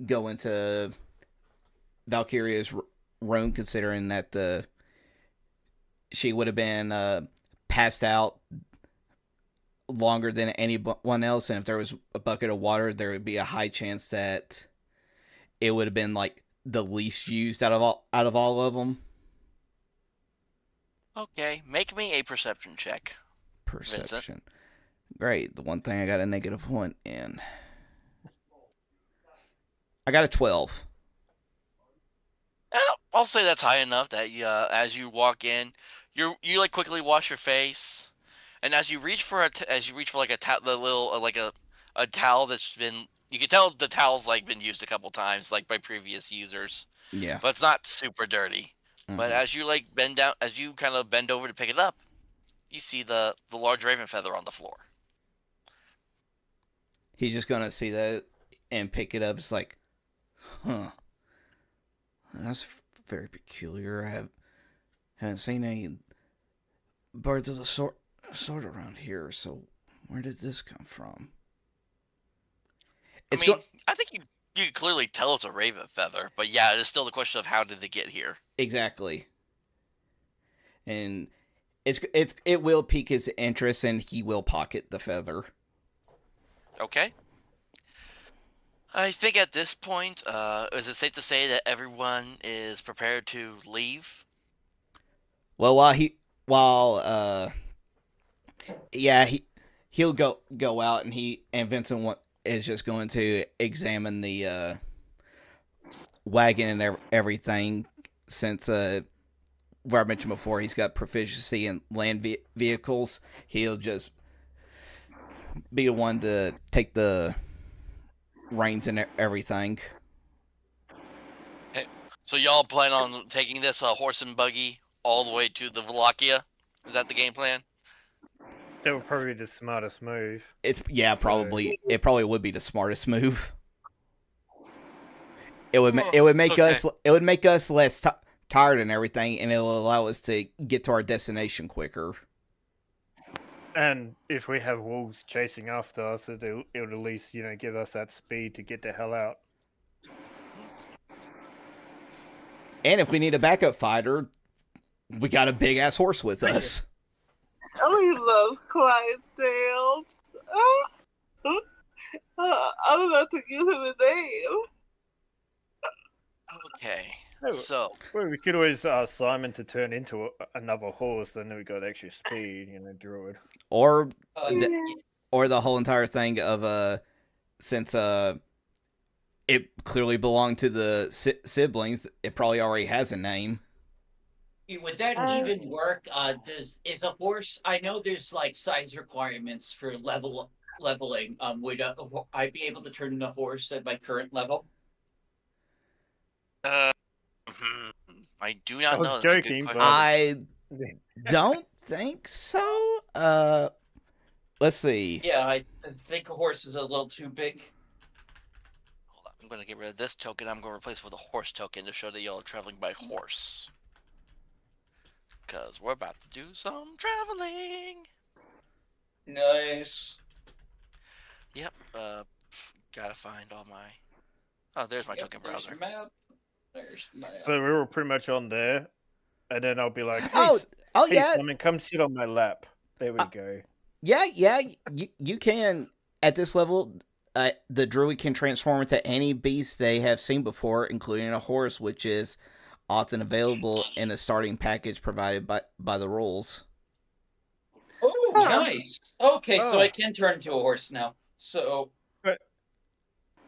go into Valkyria's room, considering that she would have been passed out longer than anyone else, and if there was a bucket of water, there would be a high chance that it would have been like the least used out of all of them. Okay, make me a perception check. Perception. Vincent. Great. The one thing I got a -1 in. I got a 12. I'll say that's high enough that as you walk in, you like quickly wash your face, and as you reach for like a towel that's been, you can tell the towel's like been used a couple times like by previous users, Yeah. but it's not super dirty. But as you like bend down, as you kind of bend over to pick it up, you see the large raven feather on the floor. He's just gonna see that and pick it up. It's like, huh. That's very peculiar. Haven't seen any birds of the sort around here. So where did this come from? I think you can clearly tell it's a raven feather, but yeah, it is still the question of how did it get here. Exactly. And it will pique his interest, and he will pocket the feather. Okay. I think at this point, is it safe to say that everyone is prepared to leave? Well, he'll go out, and Vincent is just going to examine the wagon and everything, since where I mentioned before, he's got proficiency in land vehicles. He'll just be the one to take the reins and everything. Okay. So y'all plan on taking this horse and buggy all the way to the Valkiria? Is that the game plan? That would probably be the smartest move. Probably. It probably would be the smartest move. It would make us less tired and everything, and it'll allow us to get to our destination quicker. And if we have wolves chasing after us, it'll at least give us that speed to get the hell out. And if we need a backup fighter, we got a big ass horse with us. I love Clydesdale. I'm about to give him a name. Okay. Oh, So well, we could always ask Simon to turn into another horse, then we got extra speed, druid. Or Yeah. or the whole entire thing of since it clearly belonged to the siblings, it probably already has a name. Would that even work? Is a horse? I know there's like size requirements for leveling. Would I be able to turn into a horse at my current level? I do not know. was That's a joking, good but- question. I don't think so. Let's see. Yeah, I think a horse is a little too big. Hold on. I'm going to get rid of this token. I'm going to replace it with a horse token to show that y'all are traveling by horse. Because we're about to do some traveling. Nice. Yep. Gotta find all my... Oh, there's my token There's browser. the map. There's the map. So we were pretty much on there, and then I'll be like, hey, Oh hey, yeah, Simon, come sit on my lap. There we go. yeah. You can at this level. The druid can transform into any beast they have seen before, including a horse, which is often available in a starting package provided by the rules. Oh, nice. Okay, so Oh. I can turn into a horse now. So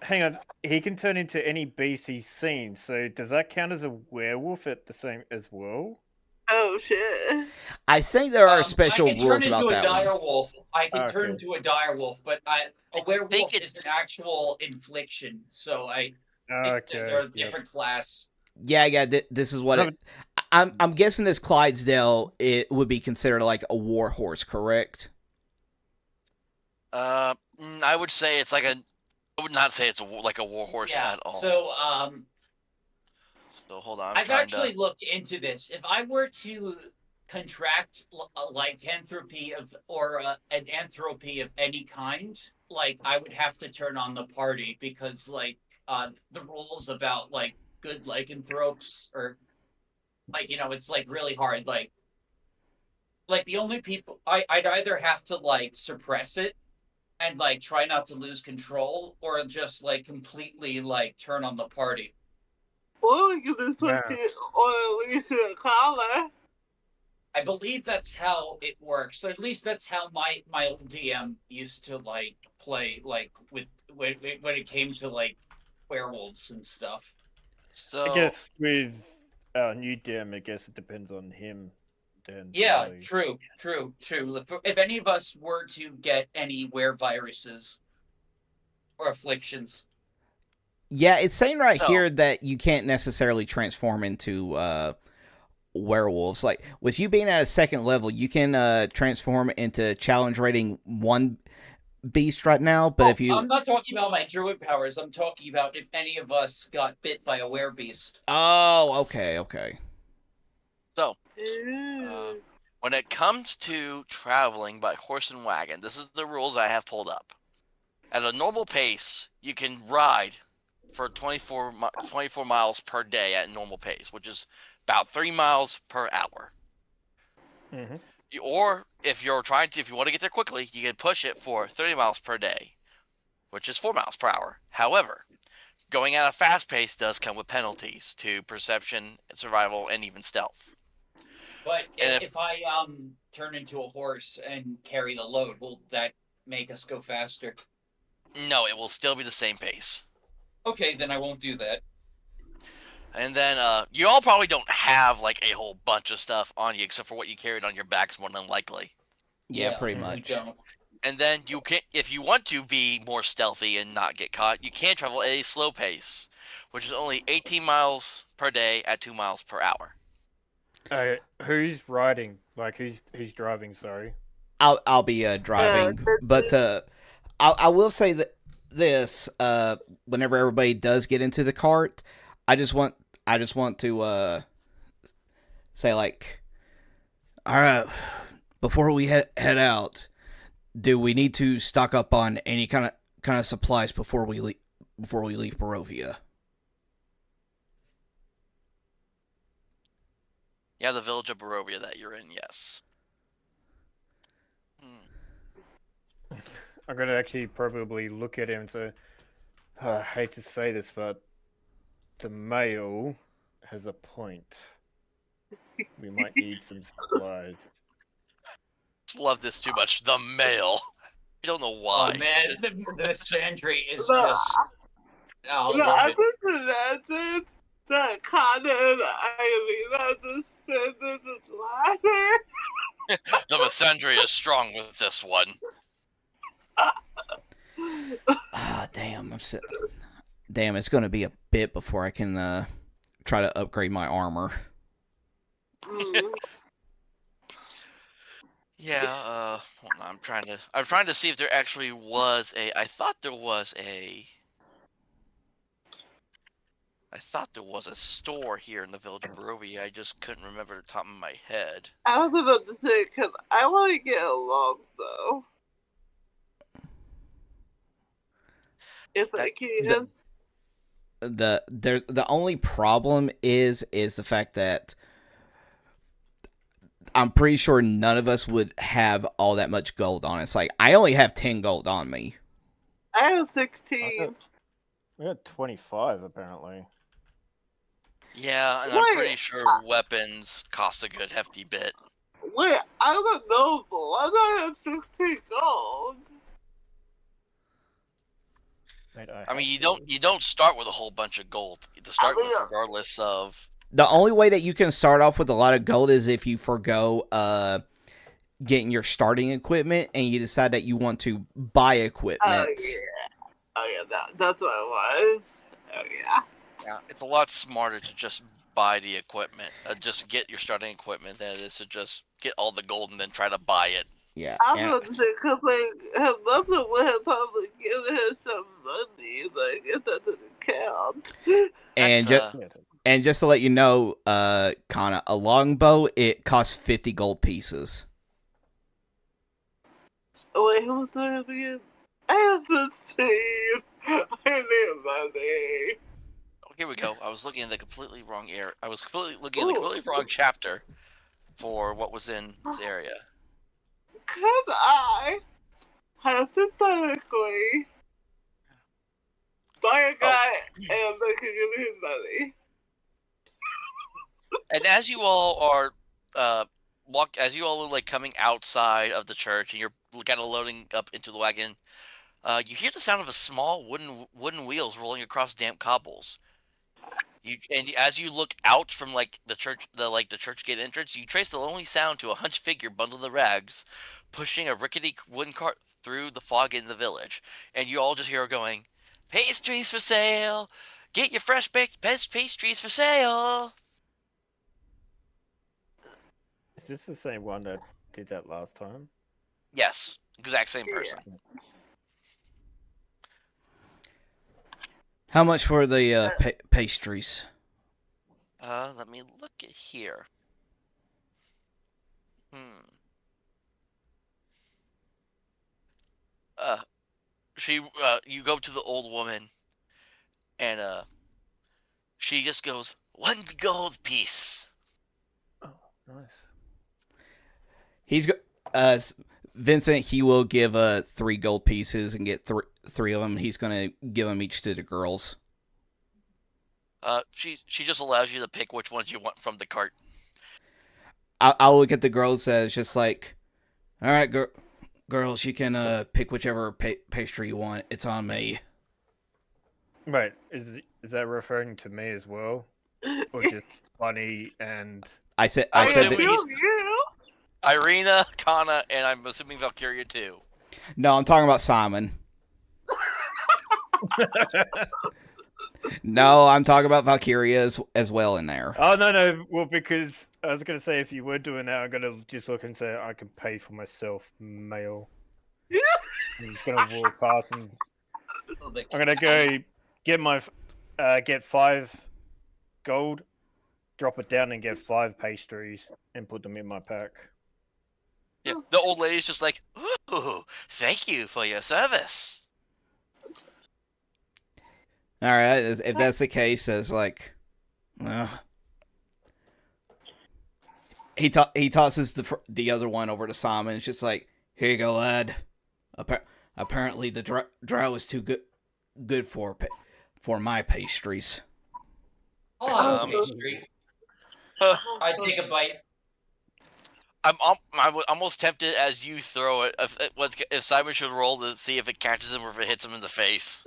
hang on. He can turn into any beast he's seen. So does that count as a werewolf at the same as well? Oh shit. I think there are I special can turn rules into about a that one. dire wolf. I can turn Okay. into a dire wolf, but a werewolf is an it's- actual infliction. So they're Okay. a Yep. different class. Yeah. This is what No, it. I'm guessing this Clydesdale it would be considered like a war horse, correct? I would say it's like a. I would not say it's like a war horse Yeah. at all. So hold on. I've actually looked into this. If I were to contract lycanthropy or an entropy of any kind, like I would have to turn on the party because the rules about like good lycanthropes or it's like really hard. Like the only people I'd either have to like suppress it and like try not to lose control or just like completely like turn on the party. Or you can just put Yeah. it on at least a collar. I believe that's how it works. Or at least that's how my old DM used to like play like with when it came to like werewolves and stuff. So I guess with our new DM, I guess it depends on him. Then. Yeah, Really. true. If any of us were to get any wereviruses or afflictions, Yeah, it's saying right So- here that you can't necessarily transform into werewolves. Like with you being at a second level, you can transform into challenge rating 1 beast right now. But if you I'm not talking about my druid powers. I'm talking about if any of us got bit by a werebeast. okay. So, Ooh. when it comes to traveling by horse and wagon, this is the rules I have pulled up. At a normal pace, you can ride for 24 miles per day at normal pace, which is about 3 miles per hour. Mm-hmm. Or if you want to get there quickly, you can push it for 30 miles per day, which is 4 miles per hour. However, going at a fast pace does come with penalties to perception, survival, and even stealth. But And if I turn into a horse and carry the load, will that make us go faster? No, it will still be the same pace. Okay, then I won't do that. And then you all probably don't have like a whole bunch of stuff on you except for what you carried on your backs, more than likely. Yeah, pretty we much. don't. And then you can, if you want to be more stealthy and not get caught, you can travel at a slow pace, which is only 18 miles per day at 2 miles per hour. Who's riding? Like who's driving? Sorry. I'll be driving, but I will say that this whenever everybody does get into the cart, I just want to say like, all right, before we head out, do we need to stock up on any kind of supplies before we leave Barovia? Yeah, the village of Barovia that you're in, yes. I'm gonna actually probably look at him and say, I hate to say this, but the male has a point. We might need some supplies. Love this too much. The mail. I don't know why. Oh man, the Sandry is No, just. Oh, No, I love I it. just imagine that Kannah and Irina just sitting there just laughing. The Missandria is strong with this one. Damn, damn, it's gonna be a bit before I can try to upgrade my armor. Yeah, hold on, I'm trying to see if there actually was I thought there was a store here in the village of Barovia. I just couldn't remember the top of my head. I was about to say, because I want to get along, though. If I can. The only problem is the fact that I'm pretty sure none of us would have all that much gold on us. Like, I only have 10 gold on me. I have 16. We got 25 apparently. Yeah, and I'm pretty sure weapons cost a good hefty bit. Wait, I'm a noble. I don't have 16 gold. Wait, I mean, have you don't start with a whole bunch of gold. To start with, regardless of. The only way that you can start off with a lot of gold is if you forgo getting your starting equipment and you decide that you want to buy equipment. Oh yeah, that's what it was. Oh yeah. Yeah, it's a lot smarter to just buy the equipment, just get your starting equipment, than it is to just get all the gold and then try to buy it. Yeah. I was about to say, because like, her mother would have probably given her some money, like, if that doesn't count. And just to let you know, Kannah, a longbow, it costs 50 gold pieces. Oh, wait, who was that again? I have to save. I need money. Oh, here we go. I was looking at the completely wrong area. I was looking at the completely wrong chapter for what was in this area. Because I hypothetically buy a guy and they can give me his money. And as you all are like coming outside of the church and you're kind of loading up into the wagon, you hear the sound of a small wooden wheels rolling across damp cobbles. As you look out from like the church gate entrance, you trace the lonely sound to a hunched figure bundled in rags, pushing a rickety wooden cart through the fog in the village. And you all just hear her going, "Pastries for sale! Get your fresh baked pastries for sale!" Is this the same one that did that last time? Yes, exact same person. How much for the pastries? Let me look at here. You go to the old woman, and she just goes, 1 gold piece. Oh, nice. He's Vincent. He will give 3 gold pieces and get three of them. He's gonna give them each to the girls. She just allows you to pick which ones you want from the cart. I'll look at the girls as just like, all right, girls, you can pick whichever pastry you want. It's on me. Right, is that referring to me as well, or just Bunny and? I said Irina, Kannah, and I'm assuming Valkiria too. No, I'm talking about Simon. No, I'm talking about Valkiria as well in there. Oh no, well, because I was gonna say if you were doing that, I'm gonna just look and say I can pay for myself, male. I'm just gonna walk past and I'm gonna go get 5 gold, drop it down and get 5 pastries and put them in my pack. Yeah, the old lady's just like, "Ooh, thank you for your service." All right, if that's the case, it's like, he tosses the other one over to Simon. It's just like, here you go, lad. Apparently the drow is too good for my pastries. Oh, pastry. I take a bite. I'm almost tempted as you throw it. If Simon should roll to see if it catches him or if it hits him in the face.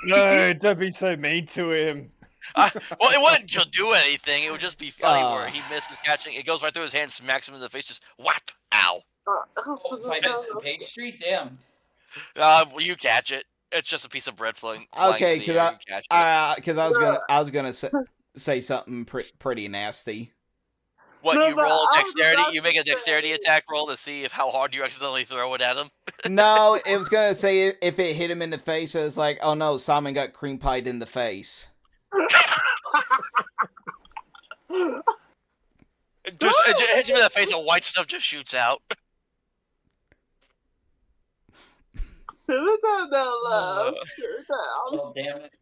No, don't be so mean to him. Well, it wouldn't do anything. It would just be funny where he misses catching. It goes right through his hand, smacks him in the face, just whap! Ow! Oh, if I miss the pastry, damn. Well, you catch it. It's just a piece of bread flying. Okay, because I was gonna say something pretty nasty. What, you roll dexterity? You make a dexterity attack roll to see how hard you accidentally throw it at him? No, it was gonna say if it hit him in the face, it's like, oh no, Simon got cream pied in the face. It hits him in the face and white stuff just shoots out. Sit it down now, love. Oh, damn it.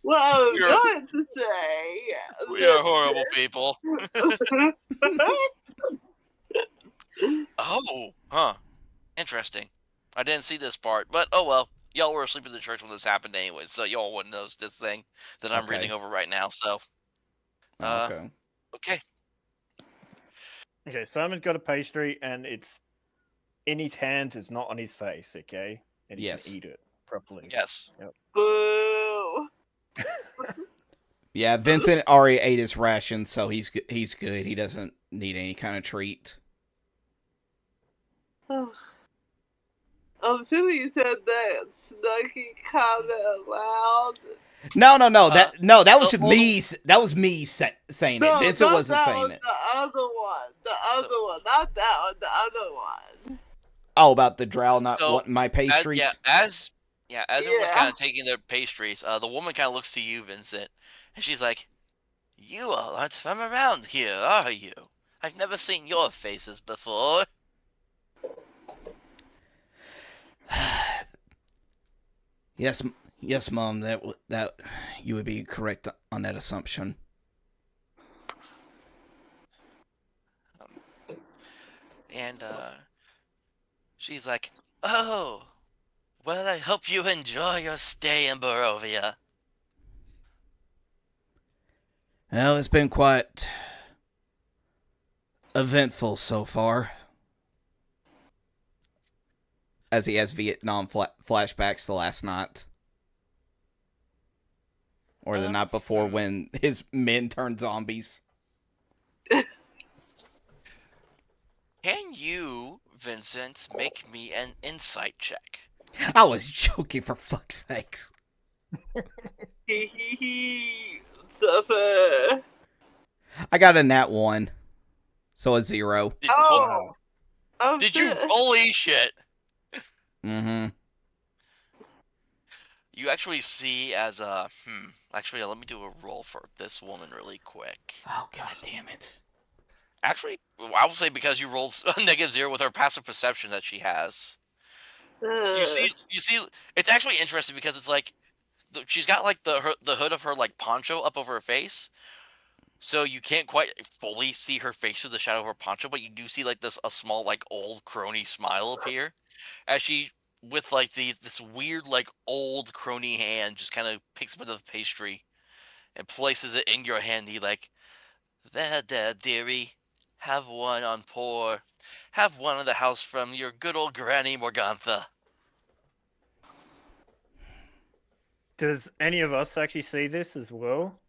Well, I was going to say... We are horrible people. Oh, huh. Interesting. I didn't see this part, but oh well. Y'all were asleep in the church when this happened anyway, so y'all wouldn't know this thing that I'm reading over right now, so... Okay. Okay, Simon's got a pastry, and it's in his hands, it's not on his face, okay? and he Yes. can eat it properly. Yes. Yep. Boo. Yeah, Vincent already ate his ration, so he's good. He doesn't need any kind of treat. I'm assuming you said that snarky comment loud. No. That was the me. That was me saying it. No, Vincent not wasn't that saying one, it. the other one. The other one. Not that one, the other one. Oh, about the drow not So, wanting my pastries. as everyone's Yeah. kind of taking their pastries, the woman kind of looks to you, Vincent, and she's like, "You all aren't from around here, are you? I've never seen your faces before." Yes, Mom. That you would be correct on that assumption. And she's like, "Oh, well, I hope you enjoy your stay in Barovia." Well, it's been quite eventful so far. As he has Vietnam flashbacks to last night. Or the night before when his men turned zombies. Can you, Vincent, make me an insight check? I was joking, for fuck's sakes. Suffer. I got a nat 1. So a 0. Oh. Oh, Did you? shit. Holy shit! Mm-hmm. You actually see as a Actually, let me do a roll for this woman really quick. Oh, god damn it. Actually, I will say because you rolled a -0 with her passive perception that she has. You see, it's actually interesting because it's like she's got like the hood of her like poncho up over her face, so you can't quite fully see her face through the shadow of her poncho, but you do see like a small like old crony smile appear as she with like this weird like old crony hand just kind of picks up the pastry and places it in your handy like, there, dearie, have one on pour. Have one in the house from your good old Granny Morgantha. Does any of us actually see this as well?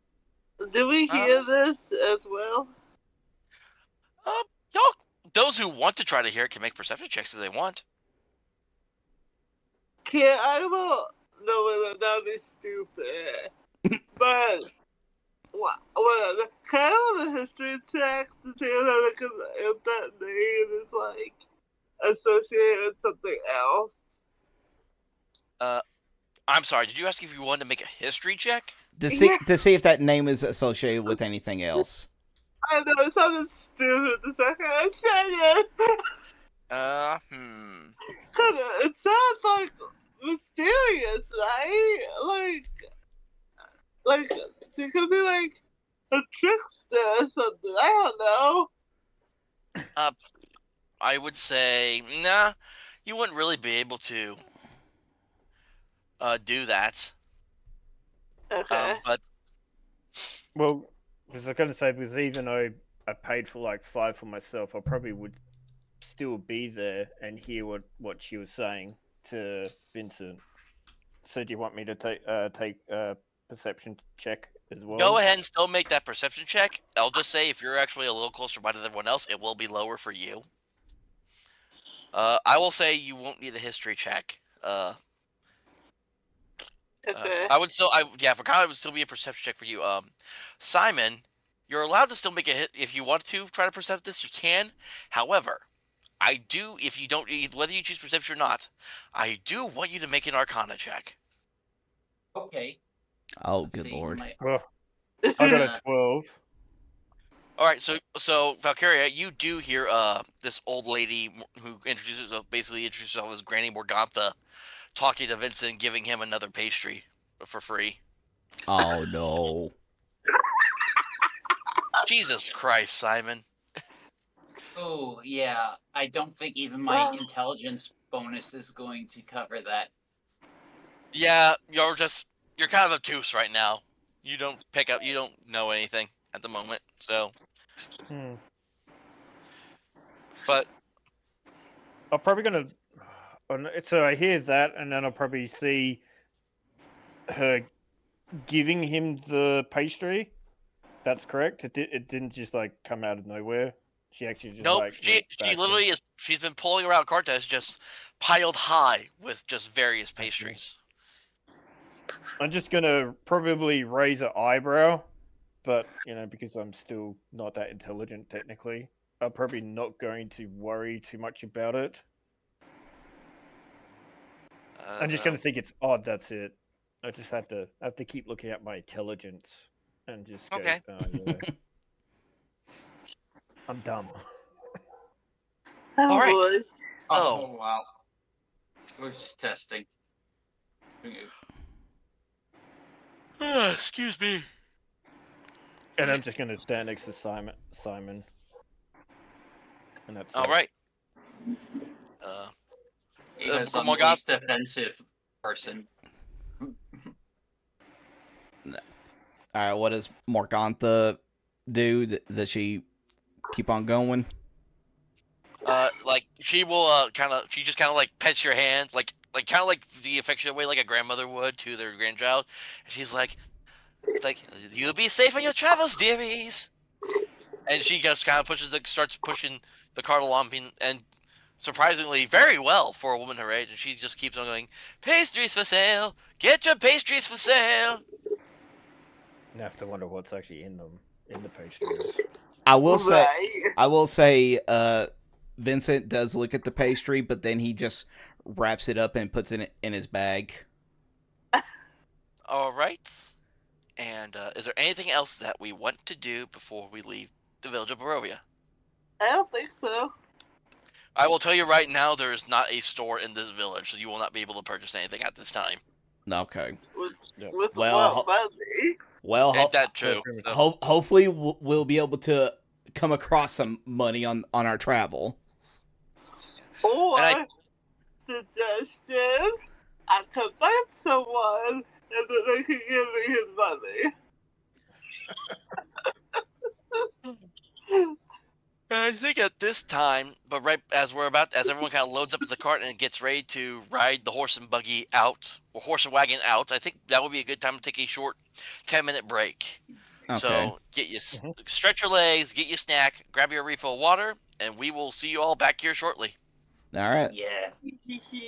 Did we hear this as well? Y'all, those who want to try to hear it can make perception checks if they want. Can't I don't know, that'd be stupid. But whatever. Can I have a history check to see if that name is like associated with something else? I'm sorry, did you ask if you wanted to make a history check? To see if that name is associated with anything else. I know it sounded stupid the second I said it. Cause it sounds like mysterious, right? Like she could be like a trickster or something. I don't know. I would say, nah, you wouldn't really be able to do that. Okay. But Well, because I was going to say, because even though I paid for like 5 for myself, I probably would still be there and hear what she was saying to Vincent. So do you want me to take a perception check as well? go ahead and still make that perception check. I'll just say if you're actually a little closer by than everyone else, it will be lower for you. I will say you won't need a history check. Okay. I would still, for Kannah, it would still be a perception check for you. Simon, you're allowed to still make a hit if you want to try to perceive this. You can. However, I do, if you don't, whether you choose perception or not, I do want you to make an Arcana check. Okay. Oh, Let's good see, lord. Well, I got a 12. All right, so Valkiria, you do hear this old lady who basically introduces herself as Granny Morgantha, talking to Vincent, giving him another pastry for free. Oh, no. Jesus Christ, Simon. Oh, yeah. I don't think even my intelligence bonus is going to cover that. Yeah, you're kind of obtuse right now. You don't know anything at the moment, so. Hmm. But I'm probably gonna So I hear that, and then I'll probably see her giving him the pastry. That's correct. It didn't just like come out of nowhere. She actually just Nope, like she reached back literally is. She's been pulling around Cortez, just piled high with just various I see. pastries. I'm just gonna probably raise an eyebrow, but because I'm still not that intelligent technically, I'm probably not going to worry too much about it. I'm just gonna think it's odd. That's it. I just have to keep looking at my intelligence and just go. Okay. Oh, yeah. I'm dumb. All right. boy. Oh. Wow. We're just testing. Excuse me. And I'm just gonna stand next to Simon. And that's All it. right. Because I'm the Morgoth- least offensive person. All right, what does Morgantha do? Does she keep on going? Like she will she just kind of like pets your hand, like kind of like the affectionate way like a grandmother would to their grandchild. And she's like you'll be safe on your travels, dearies. And she just kind of starts pushing the cart along, and surprisingly very well for a woman her age. And she just keeps on going, pastries for sale, get your pastries for sale. I have to wonder what's actually in them, in the pastries. I will Right. say, Vincent does look at the pastry, but then he just wraps it up and puts it in his bag. All right. And is there anything else that we want to do before we leave the village of Barovia? I don't think so. I will tell you right now, there is not a store in this village, so you will not be able to purchase anything at this time. Okay. With Well, what money? Well, Ain't that true? hopefully we'll be able to come across some money on our travel. Or And suggestion, I could find someone and then they can give me his money. I think at this time, but right as everyone kind of loads up the cart and gets ready to ride the horse and buggy out, or horse and wagon out, I think that would be a good time to take a short 10-minute break. Okay. So stretch your legs, get your snack, grab your refill of water, and we will see you all back here shortly. All right. Yeah.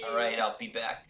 All right, I'll be back.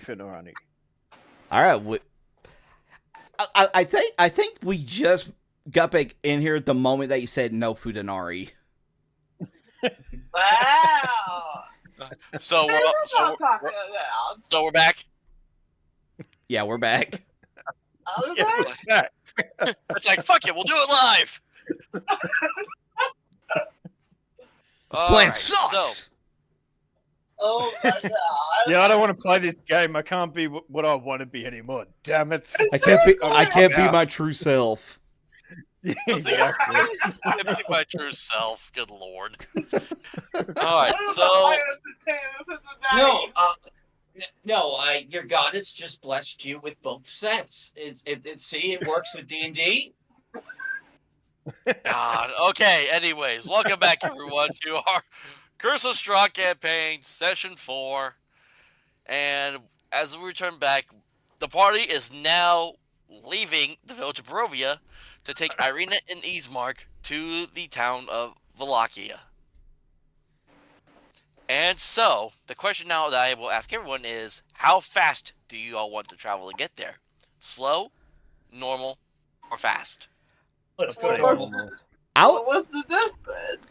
food or honey. All right. I think we just got back in here at the moment that you said no Fudanari. Wow. So we're That's what I'm talking about. so we're back. Yeah, we're back. Yeah. It's like fuck it, we'll do it live. This plan Alright, sucks. So, Oh my god. Yeah, I don't want to play this game. I can't be what I want to be anymore. Damn it! I can't be Yeah. my true self. Exactly. be my true self. Good lord. Alright, so Your goddess just blessed you with both sets. See, it works with D&D. God. Okay, anyways, welcome back everyone to our Curse of Strahd campaign, session 4. And as we return back, the party is now leaving the village of Barovia to take Irina and Ismark to the town of Valkiria. And so, the question now that I will ask everyone is, how fast do you all want to travel to get there? Slow, normal, or fast? Let's go go normal. normal. What's the difference?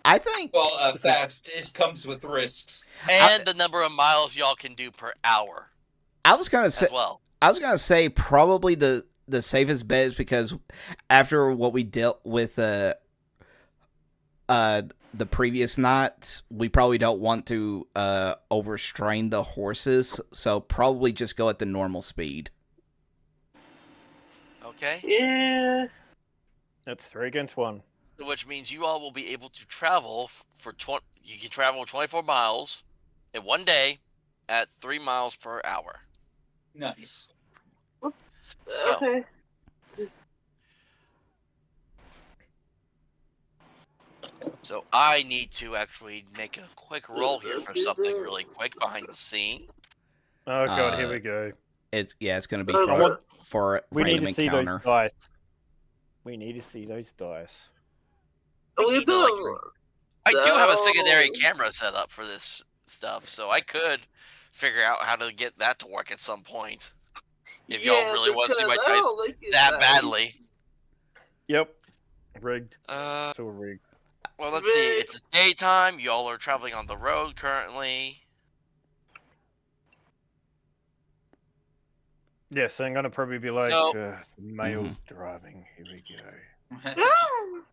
I think. Well, fast comes with risks. And the number of miles y'all can do per hour I was gonna say. as well. I was gonna say probably the safest bet is because after what we dealt with the previous night, we probably don't want to overstrain the horses, so probably just go at the normal speed. Okay? Yeah. That's 3 against 1. Which means you all will be able to travel you can travel 24 miles in one day at 3 miles per hour. Nice. So, Okay. So I need to actually make a quick roll here for something really quick behind the scene. Oh god, here we go. It's gonna be Uh, for We need random to see encounter. those dice. We need to see those dice. We need to, like, do. I do have a secondary No. camera set up for this stuff, so I could figure out how to get that to work at some point. If y'all really want to see my because I dice don't like it that badly. Yep. Rigged. Uh, So rigged. well, let's see. It's daytime. Y'all are traveling on the road currently. Yes, I'm gonna probably be like, So- the male's driving. Here we go.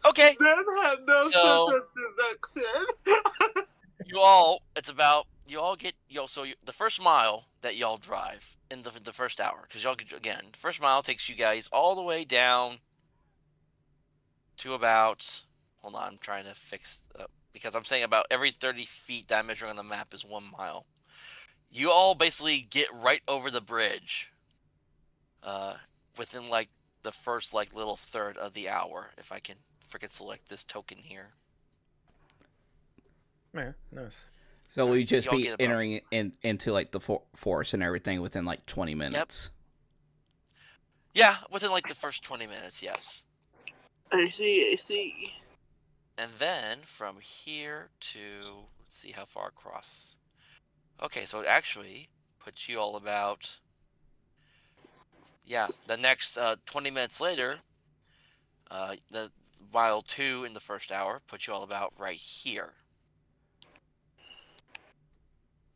Okay, Men have no So- sense of direction. you all the first mile that y'all drive in the first hour, because y'all again, the first mile takes you guys all the way down to about, hold on, I'm trying to fix up because I'm saying about every 30 feet that I'm measuring on the map is 1 mile. You all basically get right over the bridge within like the first like little third of the hour, if I can freaking select this token here. Yeah, nice. So we Alright, so just y'all be get about- entering into like the forest and everything within like 20 minutes. Yeah, within like the first 20 minutes, yes. I see. And then from here to, let's see how far across. Okay, so it actually puts you all about, yeah, the next 20 minutes later, the mile 2 in the first hour puts you all about right here.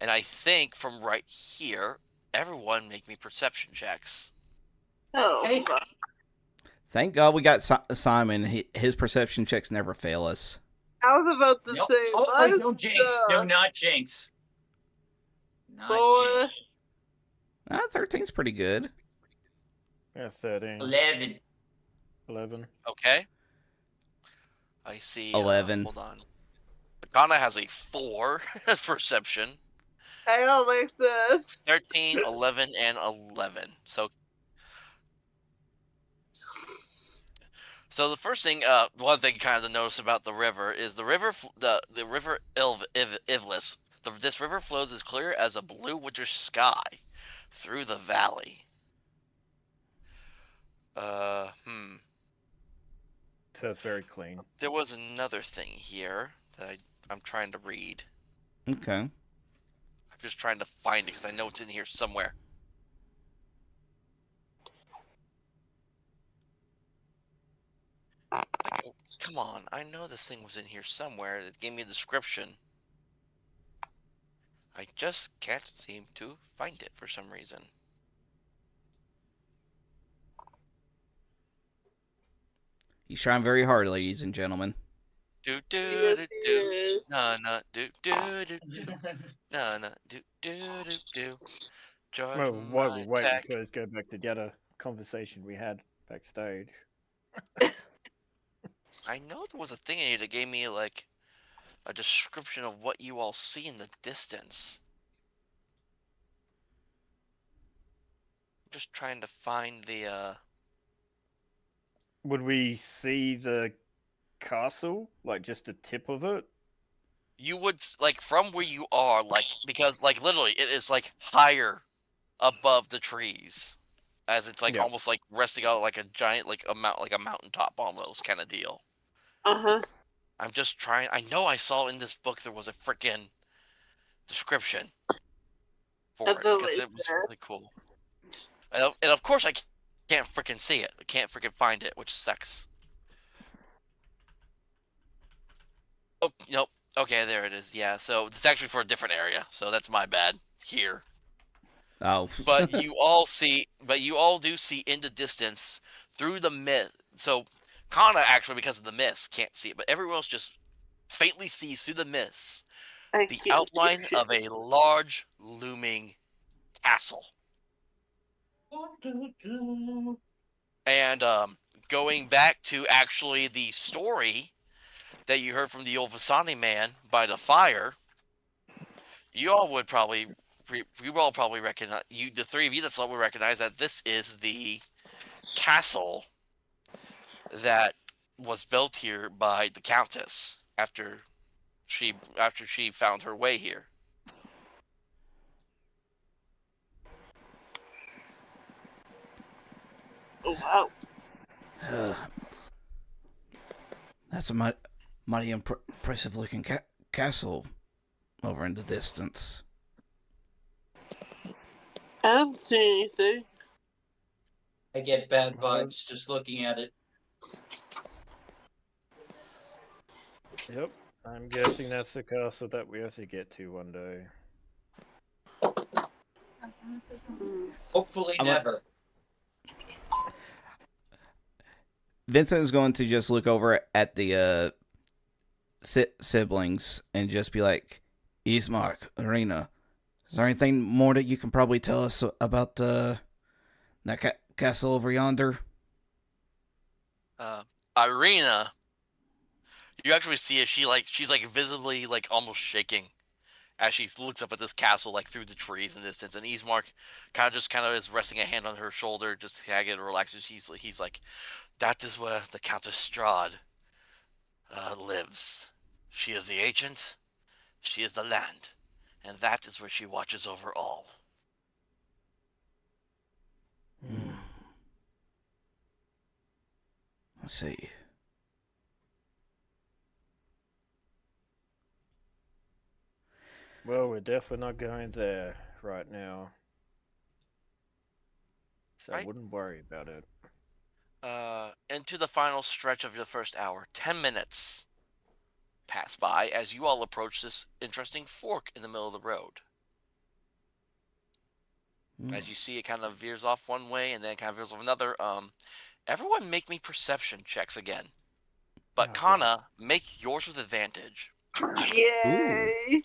And I think from right here, everyone make me perception checks. Oh, Hey. fuck. Thank God we got Simon. His perception checks never fail us. I was about to Nope. say, Oh, what wait, don't jinx. Do not jinx. Not Boy. jinx. 13's pretty good. Yeah, 13. 11. 11. Okay. I see. 11. Hold on. Kannah has a 4 perception. I don't like this. 13, 11, and 11. So the first thing, one thing kind of to notice about the river is the river, the river Ivlis. This river flows as clear as a blue winter sky through the valley. So it's very clean. There was another thing here that I'm trying to read. Okay. I I'm just trying to find it because I know it's in here somewhere. Like, oh, come on, I know this thing was in here somewhere. It gave me a description. I just can't seem to find it for some reason. He's trying very hard, ladies and gentlemen. Do do Yes, do he do. is. No, no, do do do do. No, no, do do do do. Charge Well, while my we're waiting, attack. let's go back to the other conversation we had backstage. I know there was a thing in here that gave me like a description of what you all see in the distance. I'm just trying to find the Would we see the castle, like just the tip of it? you would like from where you are, like because like literally it is like higher above the trees, as it's like Yeah. almost like resting on like a giant like a mountaintop almost kind of deal. Uh-huh. I'm just trying. I know I saw in this book there was a freaking description for That's it what because it it was said. really cool. And of course I can't freaking see it. I can't freaking find it, which sucks. Oh nope. Okay, there it is. Yeah, so it's actually for a different area. So that's my bad here. Oh, But you all do see in the distance through the mist. So Kannah actually, because of the mist, can't see it, but everyone else just faintly sees through the mist I the can't outline see of a large looming castle. And going back to actually the story that you heard from the old Vasani man by the fire, you all would probably recognize, the three of you that's all would recognize that this is the castle that was built here by the Countess after she found her way here. Oh, wow. that's a mighty impressive looking castle over in the distance. I haven't seen anything. I get bad vibes just looking at it. Yep. I'm guessing that's the castle that we have to get to one day. Hopefully never. Vincent is going to just look over at the siblings and just be like, Ismark, Arena, is there anything more that you can probably tell us about that castle over yonder? Irina, you actually see she's like visibly like almost shaking as she looks up at this castle like through the trees in the distance, and Ismark kind of is resting a hand on her shoulder just to kind of get her relaxed. He's like, that is where the Countess Strahd lives. She is the agent, she is the land, and that is where she watches over all. Let's see. Well, we're definitely not going there right now. So I wouldn't worry about it. Into the final stretch of the first hour, 10 minutes pass by as you all approach this interesting fork in the middle of the road. As you see, it kind of veers off one way and then kind of veers off another. Everyone make me perception checks again. But Kannah, make yours with advantage. Yay! Ooh.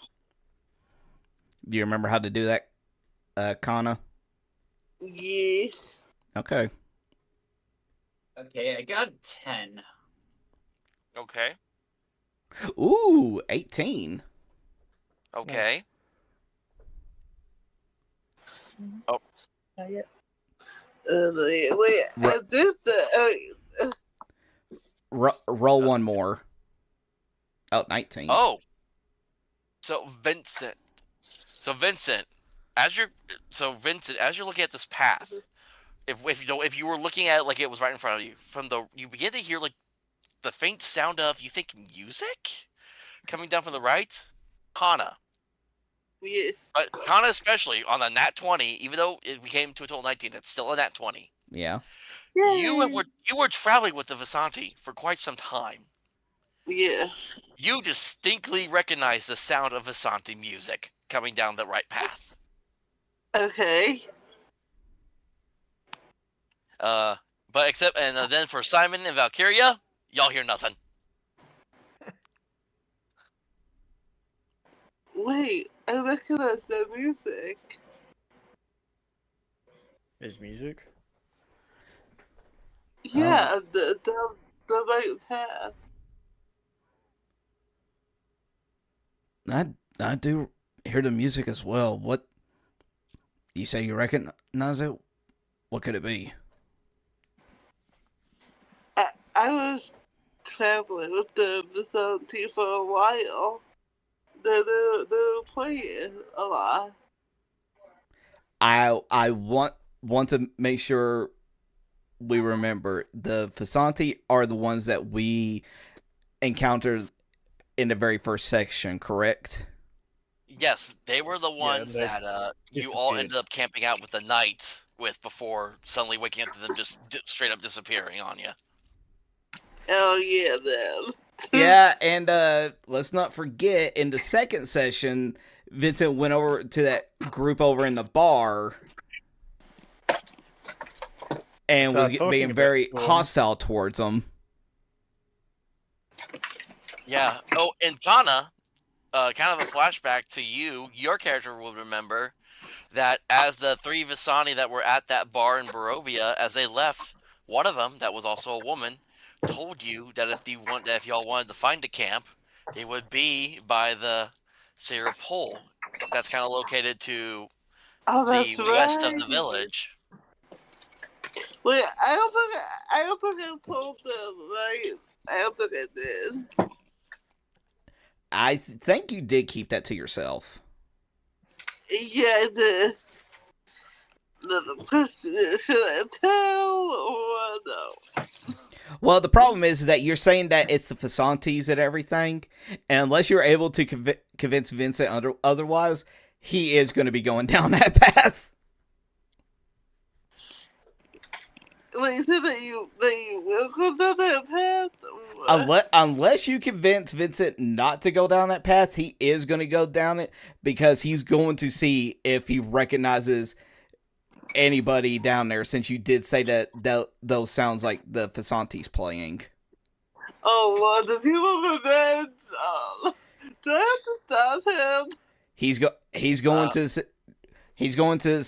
Do you remember how to do that, Kannah? Yes. Okay. Okay, I got 10. Okay. Ooh, 18. Okay. Oh. Wait, I did that. Roll one more. Oh, 19. Oh. So Vincent, as you're looking at this path, if you were looking at it like it was right in front of you, you begin to hear like the faint sound of, you think, music coming down from the right. Kannah, Yes. But Kannah especially on the nat 20, even though it became to a total 19, it's still a nat 20. Yeah. You Yay. were traveling with the Visanti for quite some time. Yeah. You distinctly recognize the sound of Visanti music coming down the right path. Okay. But except, and then for Simon and Valkiria, y'all hear nothing. Wait, I recognize that music. There's music. Yeah, the right path. I do hear the music as well. What you say you recognize it? What could it be? I was traveling with the Visanti for a while. They were playing a lot. I want to make sure we remember the Fasanti are the ones that we encountered in the very first section, correct? Yes, they were the ones they that you all ended up camping out with the night with before suddenly waking up to them just straight up disappearing on you. Oh yeah, then. Yeah, and let's not forget in the second session, Vincent went over to that group over in the bar and was being very hostile towards them. Yeah. Oh, and Kannah, kind of a flashback to you. Your character will remember that as the three Visani that were at that bar in Barovia, as they left, one of them, that was also a woman, told you that if y'all wanted to find a camp, it would be by the Sarah Pole. That's kind of located to the west of the village. Wait, I don't think I told them, right? I don't think I did. I think you did keep that to yourself. Yeah, I did. The question is, should I tell or no? Well, the problem is that you're saying that it's the Fasantes and everything, and unless you're able to convince Vincent otherwise, he is going to be going down that path. Wait, so that you will go down that path? Unless you convince Vincent not to go down that path, he is going to go down it because he's going to see if he recognizes anybody down there, since you did say that those sounds like the Fasantes playing. Oh Lord, does he want revenge? Do I have to stop him? He's going to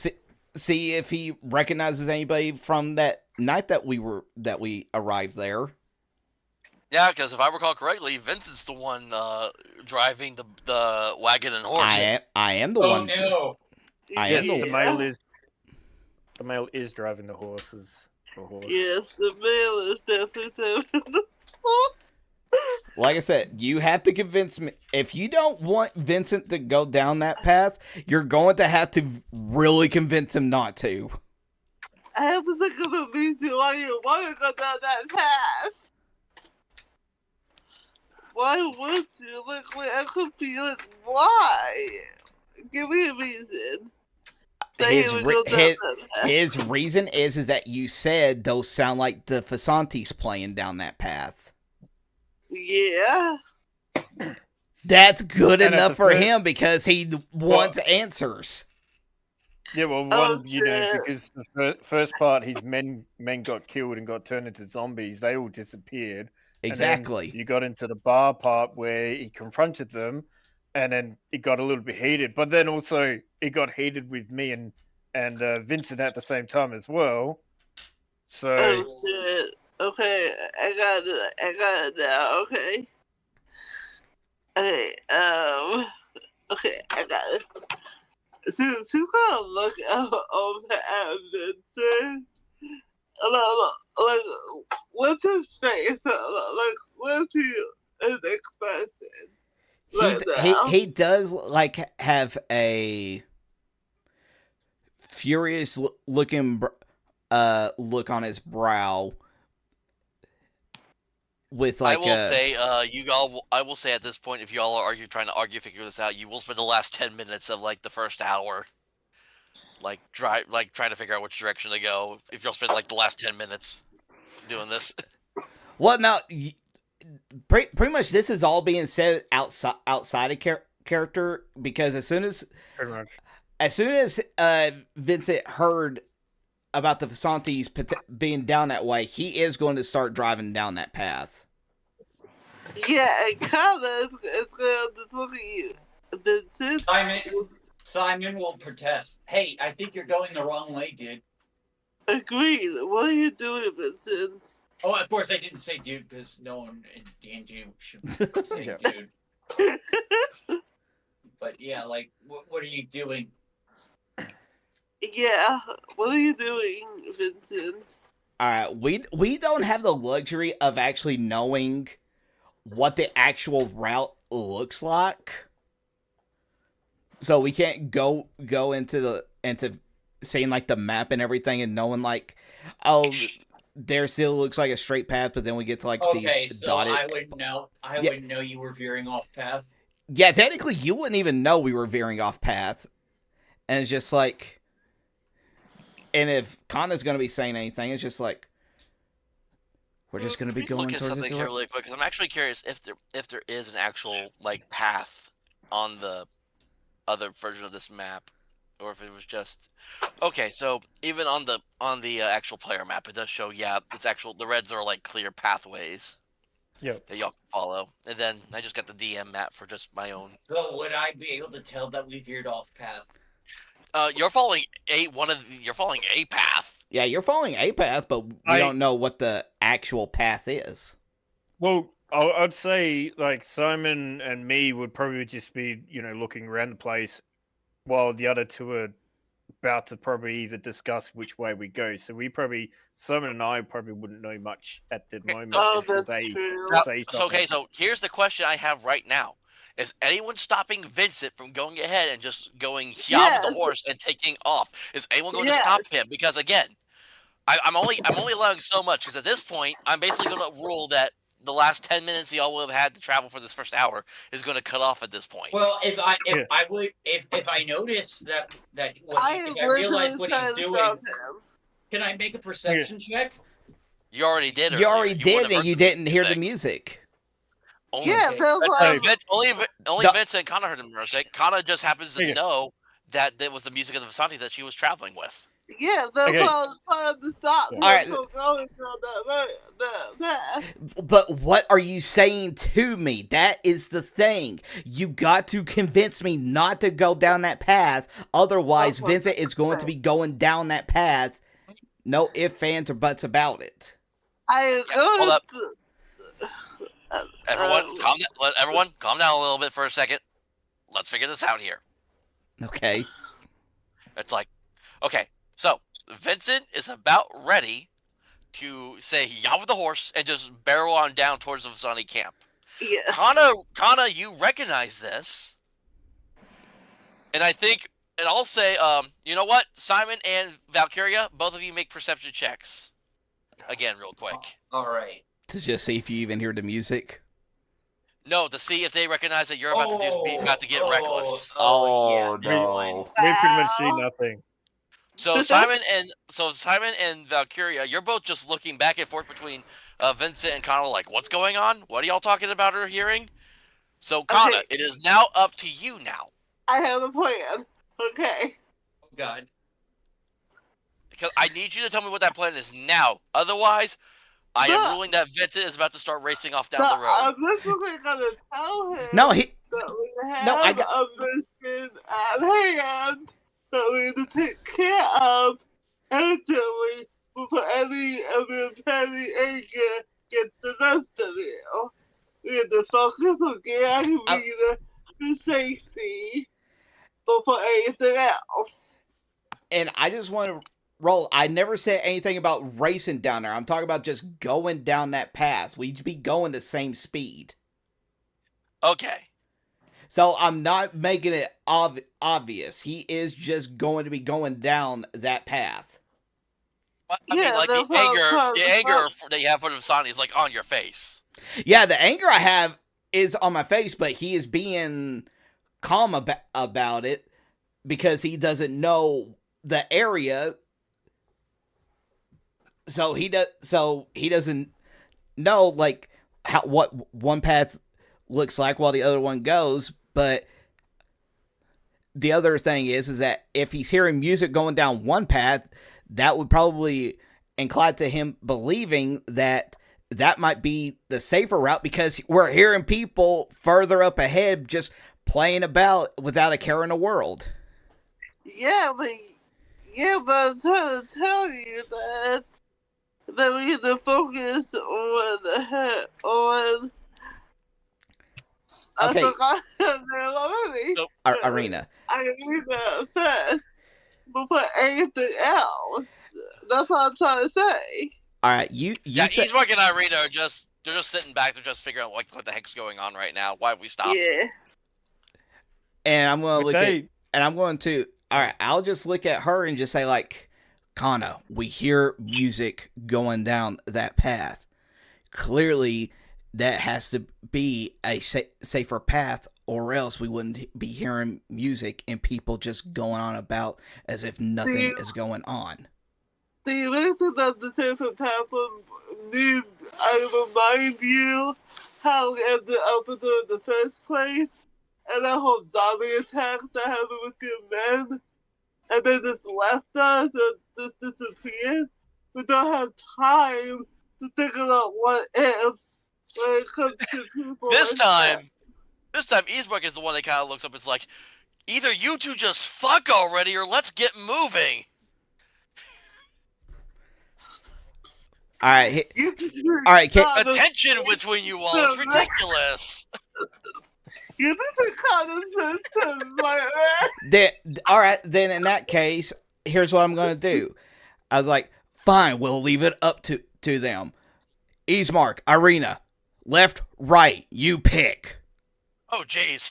see if he recognizes anybody from that night that we arrived there. Yeah, because if I recall correctly, Vincent's the one driving the wagon and horse. I am the one. Oh no! I am the male is driving the horses. Yes, the male is definitely driving the horse. Like I said, you have to convince me. If you don't want Vincent to go down that path, you're going to have to really convince him not to. I have to think of a reason why you want to go down that path. Why would you? Like, I could be like, why? Give me a reason. His reason is that you said those sound like the Fasantes playing down that path. Yeah. That's good enough for him because he wants answers. Yeah, well, because the first part, his men got killed and got turned into zombies. They all disappeared. Exactly. You got into the bar part where he confronted them, and then it got a little bit heated. But then also it got heated with me and Vincent at the same time as well. So. Oh shit. Okay, I got it now. Okay. Okay, I got it. She's gonna look over at Vincent. Like, what's his face? Like, what's his expression? He does like have a furious looking look on his brow with like. I will say, I will say at this point, if y'all are trying to figure this out, you will spend the last 10 minutes of like the first hour, like trying to figure out which direction to go. If you'll spend like the last 10 minutes doing this. Well, now, pretty much this is all being said outside of character, because as soon as Vincent heard about the Visantes being down that way, he is going to start driving down that path. Yeah, and Kannah is going to look at you. Vincent. Simon will protest. Hey, I think you're going the wrong way, dude. Agreed. What are you doing, Vincent? Oh, of course I didn't say dude, because no one in D&D should say dude. But yeah, like, what are you doing? Yeah, what are you doing, Vincent? Alright, we don't have the luxury of actually knowing what the actual route looks like. So we can't go into seeing like the map and everything and knowing like, oh, there still looks like a straight path, but then we get to like these dotted. I wouldn't know. I wouldn't know you were veering off path. Yeah, technically you wouldn't even know we were veering off path. And it's just like, and if Kannah's going to be saying anything, it's just like, we're just going to be going towards something here really quick, because I'm actually curious if there is an actual like path on the other version of this map, or if it was just okay. So even on the actual player map, it does show it's actual. The reds are like clear pathways. Yep. That y'all can follow, and then I just got the DM map for just my own. So would I be able to tell that we veered off path? You're following you're following a path. Yeah, you're following a path, but we don't know what the actual path is. Well, I'd say like Simon and me would probably just be, looking around the place, while the other two are about to probably either discuss which way we go. So Simon and I probably wouldn't know much at the moment. Oh, that's true. So here's the question I have right now. Is anyone stopping Vincent from going ahead and just going with the horse and taking off? Is anyone going to stop him? Because again, I'm only allowing so much, because at this point I'm basically going to rule that the last 10 minutes y'all will have had to travel for this first hour is going to cut off at this point. Well, if I notice if I realize what he's doing, can I make a perception check? You already did. You already did, and you didn't hear the music. Only Vincent and Kannah heard the music. Kannah just happens to know that it was the music of the Visanti that she was traveling with. Yeah, that's why I was trying to stop him from going down that. But what are you saying to me? That is the thing. You got to convince me not to go down that path. Otherwise, Vincent is going to be going down that path. No ifs, ands, or buts about it. Hold up. Everyone, calm down a little bit for a second. Let's figure this out here. Okay. It's like, okay, so Vincent is about ready to say yaw with the horse and just barrel on down towards the Visanti camp. Yeah. Kannah, you recognize this, and I think, and I'll say, you know what, Simon and Valkiria, both of you make perception checks. Again, real quick. All right. To just see if you even hear the music. No, to see if they recognize that you're about to get reckless. No. We pretty much see nothing. So Simon and Valkiria, you're both just looking back and forth between Vincent and Kannah, like, what's going on? What are y'all talking about or hearing? So Kannah, it is now up to you now. I have a plan. Okay. Oh God. Because I need you to tell me what that plan is now. Otherwise, I am ruling that Vincent is about to start racing off down the road. I'm literally gonna tell him that we have a mission at hand that we need to take care of urgently before any of the petty anger gets the best of you. We need to focus on getting Rita to safety before anything else. And I just want to roll. I never said anything about racing down there. I'm talking about just going down that path. We'd be going the same speed. Okay. So I'm not making it obvious. He is just going to be going down that path. I mean, like the anger that you have for the Visanti is like on your face. Yeah, the anger I have is on my face, but he is being calm about it because he doesn't know the area, so he doesn't know like what one path looks like while the other one goes. But the other thing is that if he's hearing music going down one path, that would probably incline to him believing that that might be the safer route because we're hearing people further up ahead just playing about without a care in the world. Yeah, but I'm trying to tell you that we need to focus on. Okay. I forgot her name already. Nope. Arena. I need that first before anything else. That's what I'm trying to say. All right, you Yeah, said, Eastmark and Irina are just sitting back. They're just figuring out like what the heck's going on right now. Why have we stopped? Yeah. and I'm going to But look they- at, and I'm going to, all right, I'll just look at her and just say like, Kannah, we hear music going down that path. Clearly, that has to be a safer path, or else we wouldn't be hearing music and people just going on about as if nothing is going on. The reason that the safer platform needs, I remind you how we ended up with her in the first place, and that whole zombie attack that happened with your men, and then just left us and just disappeared. We don't have time to think about what ifs when it comes to people. This like time, Eastmark is the one that kind of looks up. It's like, either you two just fuck already, or let's get moving. All right, that. all right, The tension between you all is ridiculous. You need to common sense, right? all right, then in that case, here's what I'm going to do. I was like, fine, we'll leave it up to them. Eastmark, Irina, left, right, you pick. Oh, jeez.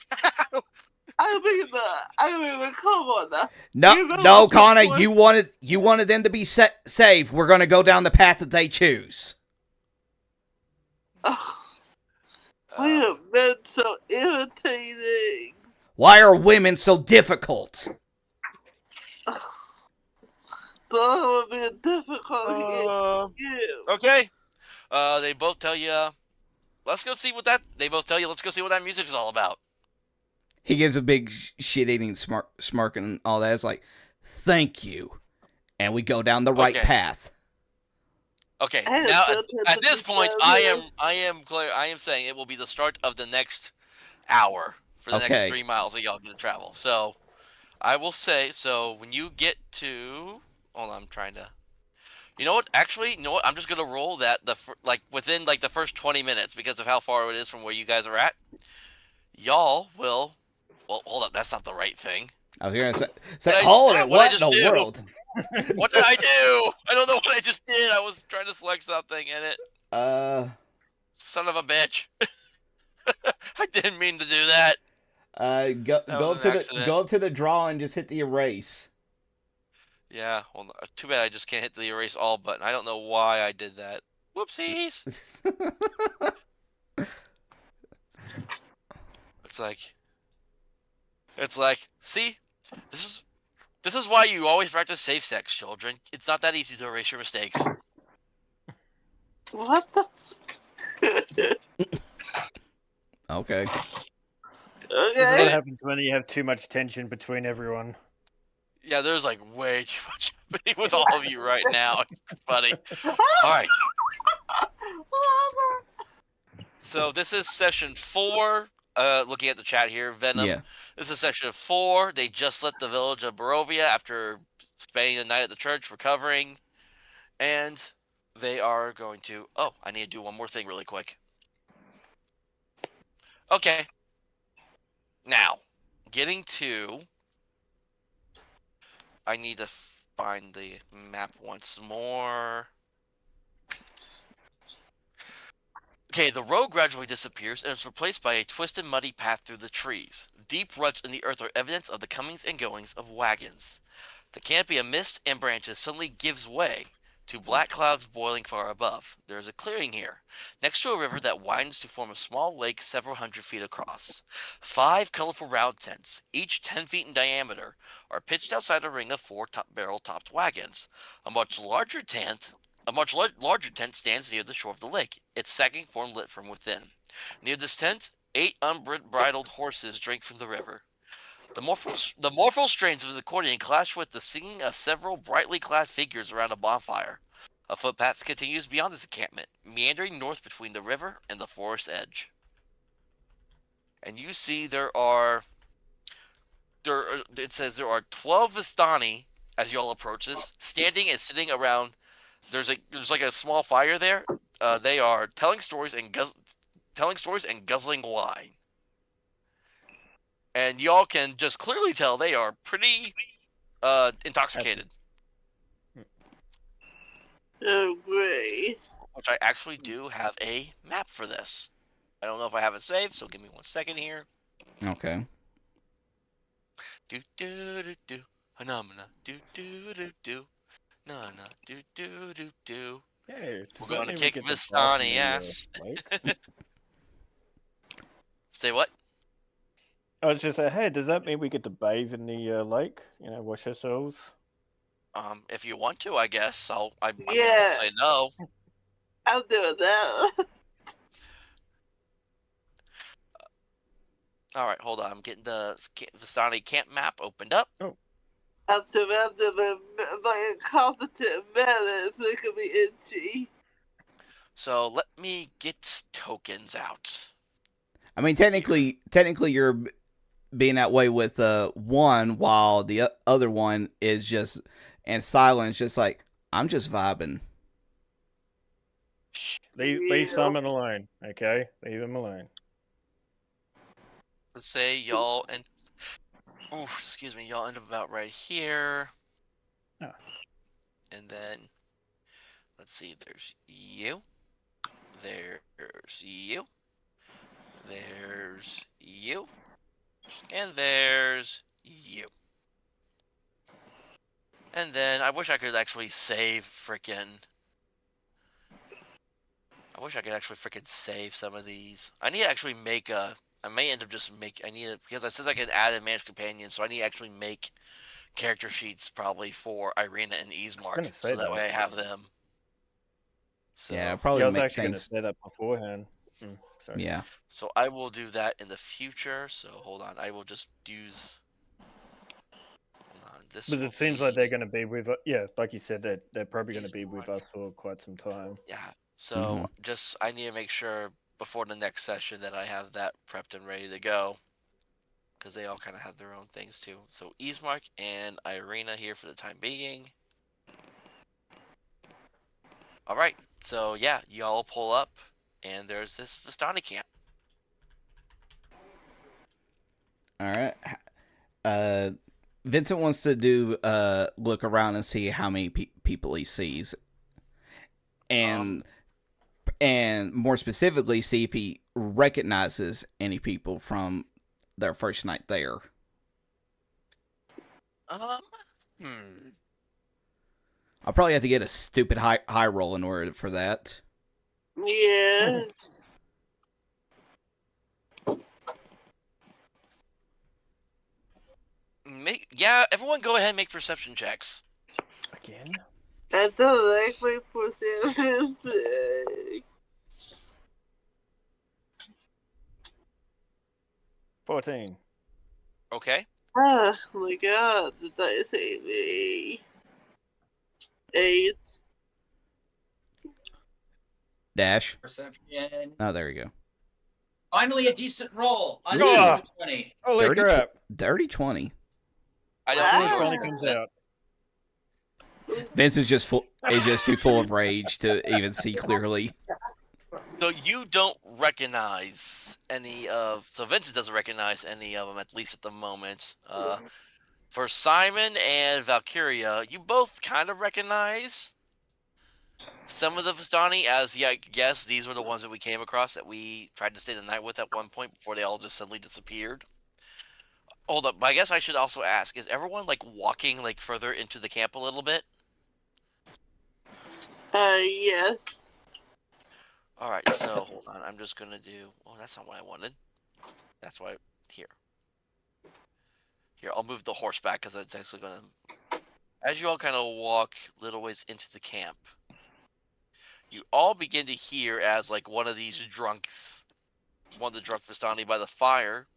I mean, come on now. No, Kannah, you wanted them to be safe. We're going to go down the path that they choose. Why are men so irritating? Why are women so difficult? That would be difficult here. Okay. They both tell you, let's go see what that. They both tell you, let's go see what that music is all about. He gives a big shit-eating smirk and all that. It's like, thank you. And we go down the right path. Okay, now at this point, I am saying it will be the start of the next hour for the next 3 miles that y'all get to travel. So, I will say, so when you get to, hold on, I'm trying to, you know what? Actually, you know what? I'm just gonna roll that within the first 20 minutes because of how far it is from where you guys are at. Y'all will. Well, hold up, that's not the right thing. I was gonna say hold it. What in the world? What did I do? I don't know what I just did. I was trying to select something in it. Son of a bitch. I didn't mean to do that. Go up to the draw and just hit the erase. Yeah, well, too bad I just can't hit the erase all button. I don't know why I did that. Whoopsies. It's like, see, this is why you always practice safe sex, children. It's not that easy to erase your mistakes. What the? Okay. What happens when you have too much tension between everyone? Yeah, there's like way too much happening with all of you right now. It's funny. All right. So this is session 4. Looking at the chat here, Venom. Yeah. This is session 4. They just left the village of Barovia after spending the night at the church, recovering, and they are going to. Oh, I need to do one more thing really quick. Okay. Now, getting to. I need to find the map once more. Okay, the road gradually disappears and is replaced by a twisted, muddy path through the trees. Deep ruts in the earth are evidence of the comings and goings of wagons. The canopy of mist and branches suddenly gives way, to black clouds boiling far above. There is a clearing here, next to a river that widens to form a small lake several hundred feet across. 5 colorful round tents, each 10 feet in diameter, are pitched outside a ring of 4 barrel-topped wagons. A much larger tent, larger tent stands near the shore of the lake, its sagging form lit from within. Near this tent, 8 unbridled horses drink from the river. The mournful strains of the accordion clash with the singing of several brightly clad figures around a bonfire. A footpath continues beyond this encampment, meandering north between the river and the forest edge. And you see it says there are 12 Vistani as y'all approach this, standing and sitting around. There's like a small fire there. They are telling stories and guzzling wine. And y'all can just clearly tell they are pretty intoxicated. Oh, great. Which I actually do have a map for this. I don't know if I have it saved, so give me 1 second here. Okay. Do do do do. Phenomena. Do do do do. No no. Do do do do. Yeah, We're gonna kick Vistani ass. Say what? I was just like, hey, does that mean we get to bathe in the lake? You know, wash ourselves? If you want to, I guess. I mean, I Yeah. won't say no. I'm doing that. All right, hold on. I'm getting the Vistani camp map opened up. Oh. I'm surrounded by a competent man, so it can be itchy. So let me get tokens out. I mean, technically, you're being that way with one, while the other one is just in silence, just like, I'm just vibing. Leave Simon alone, okay? Leave him alone. Let's say y'all and excuse me, y'all end up about right here. Oh. And then let's see, there's you. There's you. There's you. And there's you. And then I wish I could actually save I wish I could actually save some of these. I need to actually make I may end up just because it says I can add and manage companions, so I need to actually make character sheets probably for Irina and Ismark, so that way I have them. So, yeah, probably I was make actually going to things. say that beforehand. Sorry. Yeah. So I will do that in the future. So hold on, I will just use. Hold on, this. But it seems like they're going to be with, like you said, they're probably going to be with us for quite some time. Yeah. So I need to make sure before the next session that I have that prepped and ready to go, because they all kind of have their own things too. So Ismark and Irina here for the time being. All right. So yeah, y'all pull up, and there's this Vistani camp. All right. Vincent wants to do look around and see how many people he sees, and more specifically, see if he recognizes any people from their first night there. I'll probably have to get a stupid high roll in order for that. Yeah. Everyone go ahead and make perception checks. Again? I don't like my perception. 14. Okay. Oh my god, the dice hate me. 8. Dash. Perception. Oh, there you go. Finally, a decent roll. Under Ooh. 20. Holy Dirty crap. Dirty 20. I Wow. don't When see it yours. comes out. Vince is just too full of rage to even see clearly. So you don't recognize any of. So Vincent doesn't recognize any of them, at least at the moment. For Simon and Valkiria, you both kind of recognize some of the Vistani as, yes, these were the ones that we came across that we tried to stay the night with at one point before they all just suddenly disappeared. Hold up, but I guess I should also ask, is everyone, like, walking, like, further into the camp a little bit? Yes. All right, so hold on. I'm just gonna do. Oh, that's not what I wanted. That's why. Here. Here, I'll move the horse back because it's actually gonna. As you all kind of walk little ways into the camp, you all begin to hear as like one of these drunks, one of the drunk Vistani by the fire,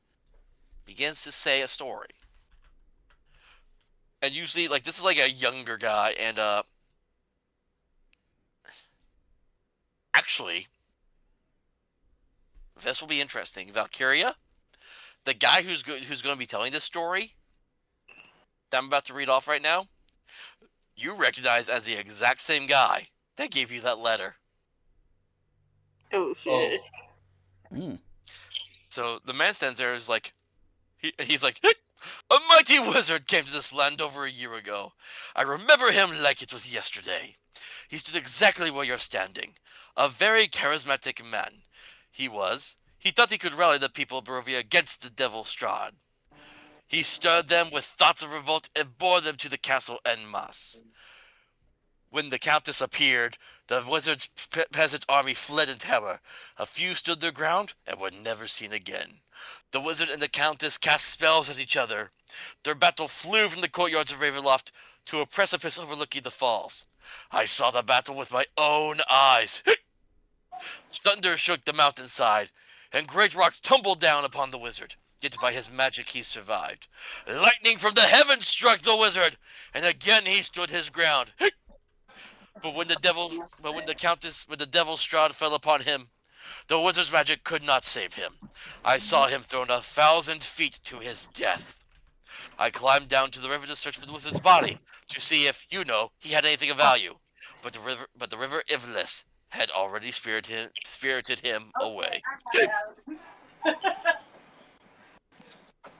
begins to say a story. And you see, like, this is like a younger guy, and actually, this will be interesting. Valkiria, the guy who's going to be telling this story that I'm about to read off right now, you recognize as the exact same guy that gave you that letter. Oh shit. So the man stands there, is like, he's like, a mighty wizard came to this land over a year ago. I remember him like it was yesterday. He stood exactly where you're standing. A very charismatic man. He thought he could rally the people of Barovia against the devil Strahd. He stirred them with thoughts of revolt and bore them to the castle en masse. When the countess appeared, the wizard's peasant army fled in terror. A few stood their ground and were never seen again. The wizard and the countess cast spells at each other. Their battle flew from the courtyards of Ravenloft to a precipice overlooking the falls. I saw the battle with my own eyes. Thunder shook the mountainside, and great rocks tumbled down upon the wizard. Yet by his magic he survived. Lightning from the heavens struck the wizard, and again he stood his ground. But when the devil Strahd fell upon him, the wizard's magic could not save him. I saw him thrown 1,000 feet to his death. I climbed down to the river to search for the wizard's body to see if, he had anything of value. But the river Ivlis had already spirited him away.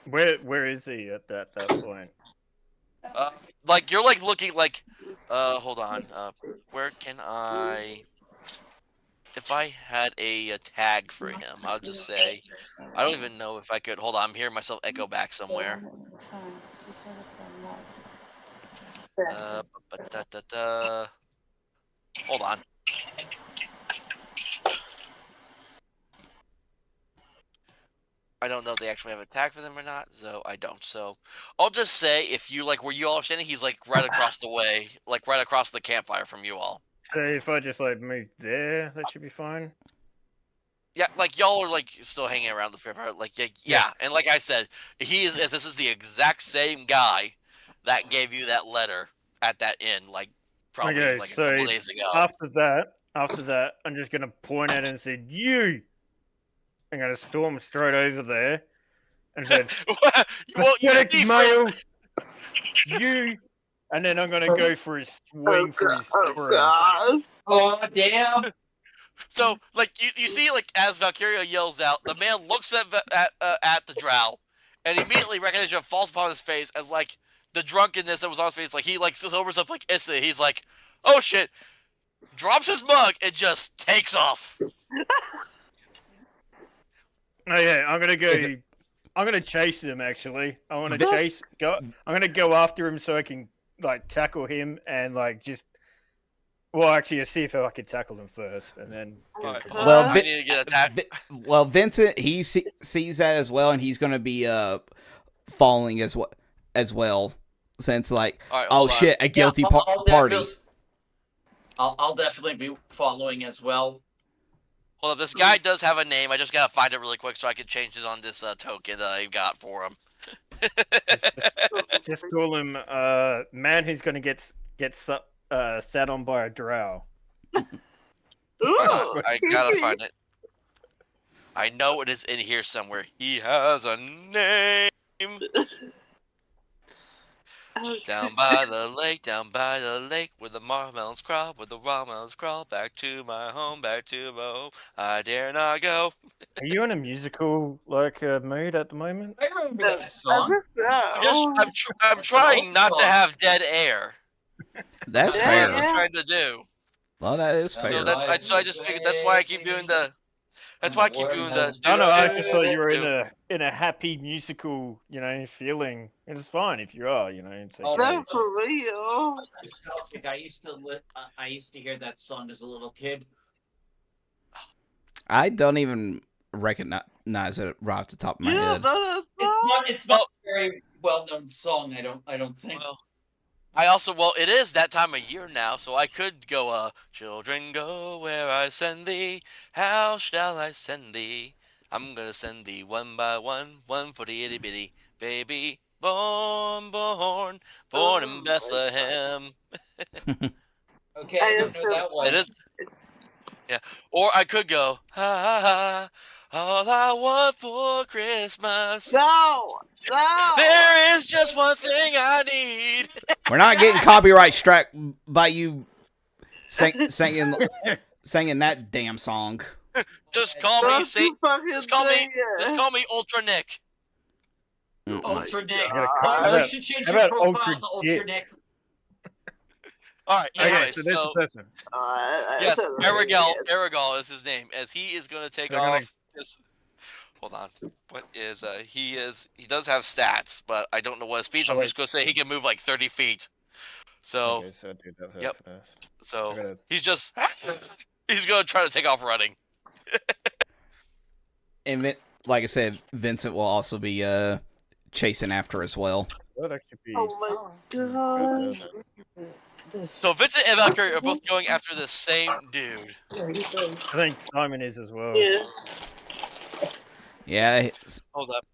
Where is he at that point? Like you're like looking like, hold on. Where can I? If I had a tag for him, I'll just say, I don't even know if I could. Hold on, I'm hearing myself echo back somewhere. Hold on. I don't know if they actually have a tag for them or not, so I don't. So I'll just say, if you like where you all are standing, he's like right across the way, like right across the campfire from you all. So if I just like move there, that should be fine. Yeah, like y'all are like still hanging around the river, like yeah. And like I said, this is the exact same guy that gave you that letter at that inn, like probably like a couple days ago. After that, I'm just gonna point at it and say, "You." I'm gonna storm straight over there and said, "Well, pathetic male, you." And then I'm gonna go for his swing for his throat. Oh damn! So, like you see, like as Valkiria yells out, the man looks at the drow, and immediately recognition falls upon his face as like the drunkenness that was on his face. Like he like sobers up like instantly. He's like, "Oh shit!" Drops his mug and just takes off. Oh yeah, I'm gonna go. I'm gonna chase him. Actually, I want to I'm gonna go after him so I can like tackle him and like just. Well, actually, see if I can tackle him first, and then. Well, I need to get attacked. Well, Vincent he sees that as well, and he's gonna be falling as well, since like right, shit, a guilty party. I'll definitely be following as well. Hold up, this guy does have a name. I just gotta find it really quick so I can change it on this token that I got for him. Just call him man who's gonna get sat on by a drow. I gotta find it. I know it is in here somewhere. He has a name. Down by the lake, where the marshmallows crawl, back to my home, I dare not go. Are you in a musical mood at the moment? I remember that song. I'm trying not to have dead air. That's fair. What I was trying to do. Well, that is fair. So I just figured that's why I keep doing the. That's why I keep doing the. I don't know. I just thought you were in a happy musical, feeling. And it's fine if you are, It's okay. No, for real. Nostalgic. I used to hear that song as a little kid. I don't even recognize it right off the top of my head. It's not a very well-known song. I don't think. Well, it is that time of year now, so I could go, children go where I send thee, how shall I send thee? I'm gonna send thee one by one for the itty bitty baby, born in Bethlehem. Okay, I don't know that one. It is, yeah. Or I could go, ha ha ha, all I want for Christmas. No. There is just one thing I need. We're not getting copyright struck by you singing that damn song. Just call me Just call me Ultra Nick. Ultra Nick. I should change your profile to Ultra Nick. All right. Anyway, so this person. Yes, Aragol is his name, as he is going to take off. Hold on. What is he does have stats, but I don't know what speed. So I'm just going to say he can move like 30 feet. So, Okay, so I do that yep. first. So he's going to try to take off running. And like I said, Vincent will also be chasing after as well. That actually be... Oh my god. So Vincent and Valkyrie are both going after the same dude. I think Simon is as well. Yeah. Yeah. Hold up.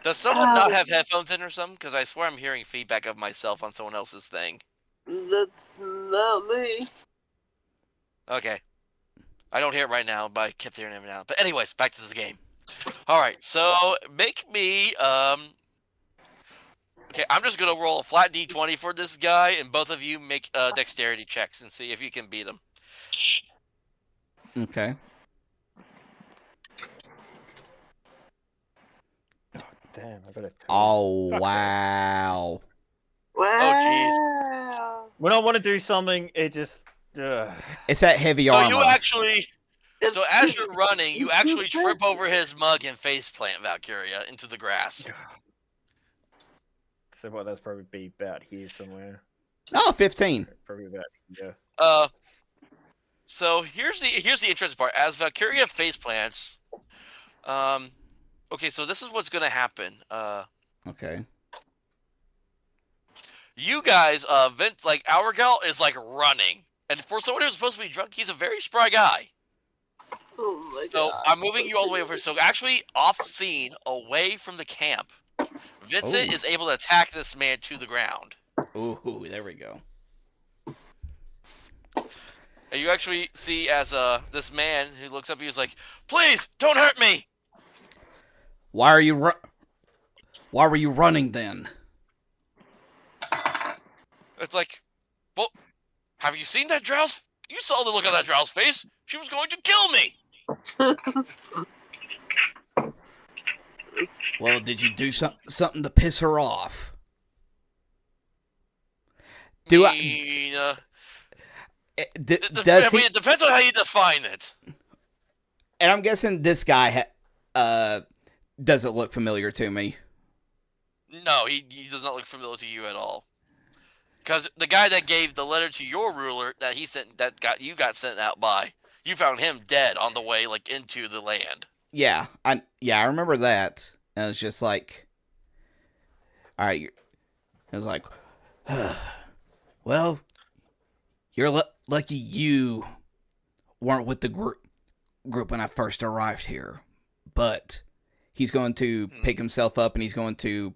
Does someone not have headphones in or something? Because I swear I'm hearing feedback of myself on someone else's thing. That's not me. Okay. I don't hear it right now, but I kept hearing it now. But anyways, back to the game. Alright, so make me, okay, I'm just going to roll a flat d20 for this guy, and both of you make dexterity checks and see if you can beat him. Okay. Oh, damn, I got it. Oh, wow. Wow. When I want to do something, it just... It's that heavy armor. So you actually... So as you're running, you actually trip over his mug and faceplant Valkyria into the grass. So what? That's probably be about here somewhere. Oh, 15. Probably about here. So here's the interesting part. As Valkyria faceplants, okay, so this is what's gonna happen. Okay. You guys, Vince, like Aurgal is like running, and for someone who's supposed to be drunk, he's a very spry guy. Oh my So god. I'm moving you all the way over. So actually, off scene, away from the camp, Vincent is able to attack this man to the ground. Ooh, there we go. And you actually see as this man who looks up, he's like, "Please don't hurt me." Why were you running then? It's like, well, have you seen that drow's? You saw the look on that drow's face. She was going to kill me. Well, did you do something to piss her off? It depends on how you define it. And I'm guessing this guy doesn't look familiar to me. No, he does not look familiar to you at all. Because the guy that gave the letter to your ruler that you got sent out by, you found him dead on the way like into the land. Yeah, I remember that. And it was just like, all right. It was like, well, you're lucky you weren't with the group when I first arrived here. But he's going to pick himself up and he's going to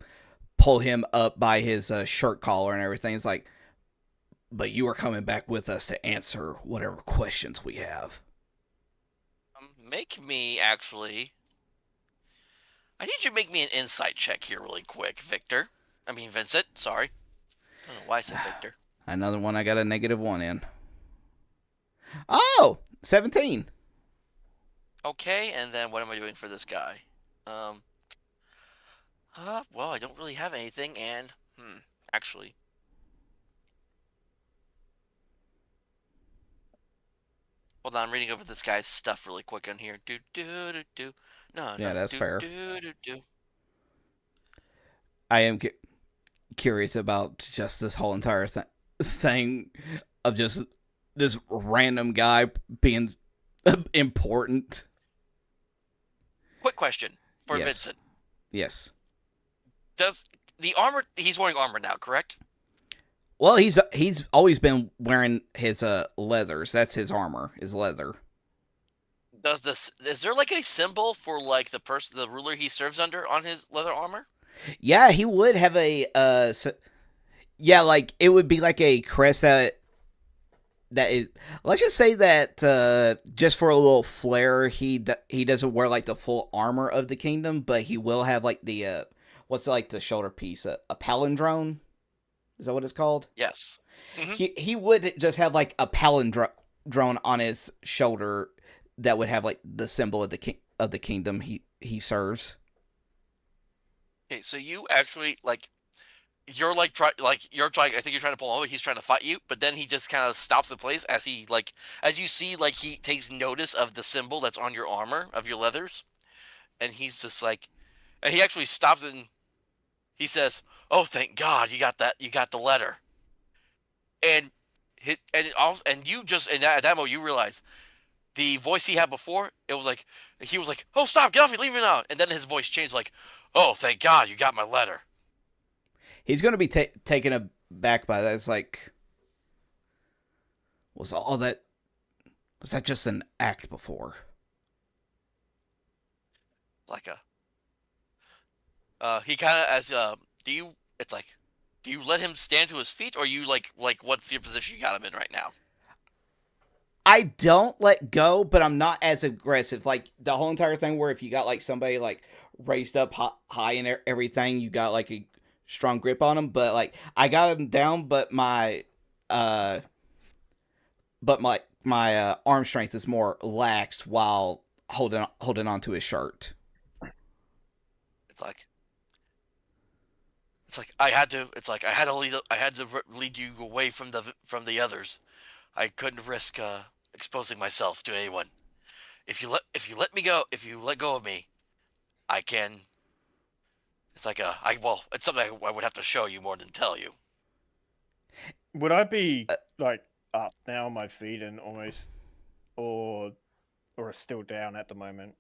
pull him up by his shirt collar and everything. It's like, but you are coming back with us to answer whatever questions we have. Make me actually. I need you to make me an insight check here, really quick, Victor. I mean Vincent. Sorry, I don't know why I said Victor. Another one. I got a -1 in. Oh, 17. Okay, and then what am I doing for this guy? Well, I don't really have anything, and actually, Hold on, I'm reading over this guy's stuff really quick on here. Do do do do. No, Yeah, no. that's Do fair. do do do. I am curious about just this whole entire thing of just this random guy being important. Quick question for Yes. Vincent. Yes. Does the armor? He's wearing armor now, correct? Well, he's always been wearing his leathers. That's his armor, his leather. Does this? Is there like a symbol for like the person, the ruler he serves under, on his leather armor? Yeah, he would have a yeah, like it would be like a crest that is. Let's just say that just for a little flair, he doesn't wear like the full armor of the kingdom, but he will have like the what's like the shoulder piece, a palindrome. Is that what it's called? Yes. Mm-hmm. He would just have like a palindrome on his shoulder that would have like the symbol of the kingdom he serves. Okay, so you actually like you're like you're trying. I think you're trying to pull him over. He's trying to fight you, but then he just kind of stops in place as he as you see like he takes notice of the symbol that's on your armor of your leathers, and he's just like, and he actually stops and he says, "Oh, thank God, you got that. You got the letter." And and you just at that moment you realize the voice he had before. It was like he was like, "Oh, stop, get off me, leave me now." And then his voice changed like, "Oh, thank God, you got my letter." He's going to be taken aback by that. It's like, was that just an act before? Like he kind of as do you? It's like, do you let him stand to his feet, or you like what's your position you got him in right now? I don't let go, but I'm not as aggressive. Like the whole entire thing, where if you got like somebody like raised up high and everything, you got like a strong grip on them. But like I got him down, but my arm strength is more lax while holding on to his shirt. It's like I had to. It's like I had to lead you away from the others. I couldn't risk exposing myself to anyone. If you let me go, if you let go of me, I can. It's like it's something I would have to show you more than tell you. Would I be like up now on my feet and almost, or still down at the moment?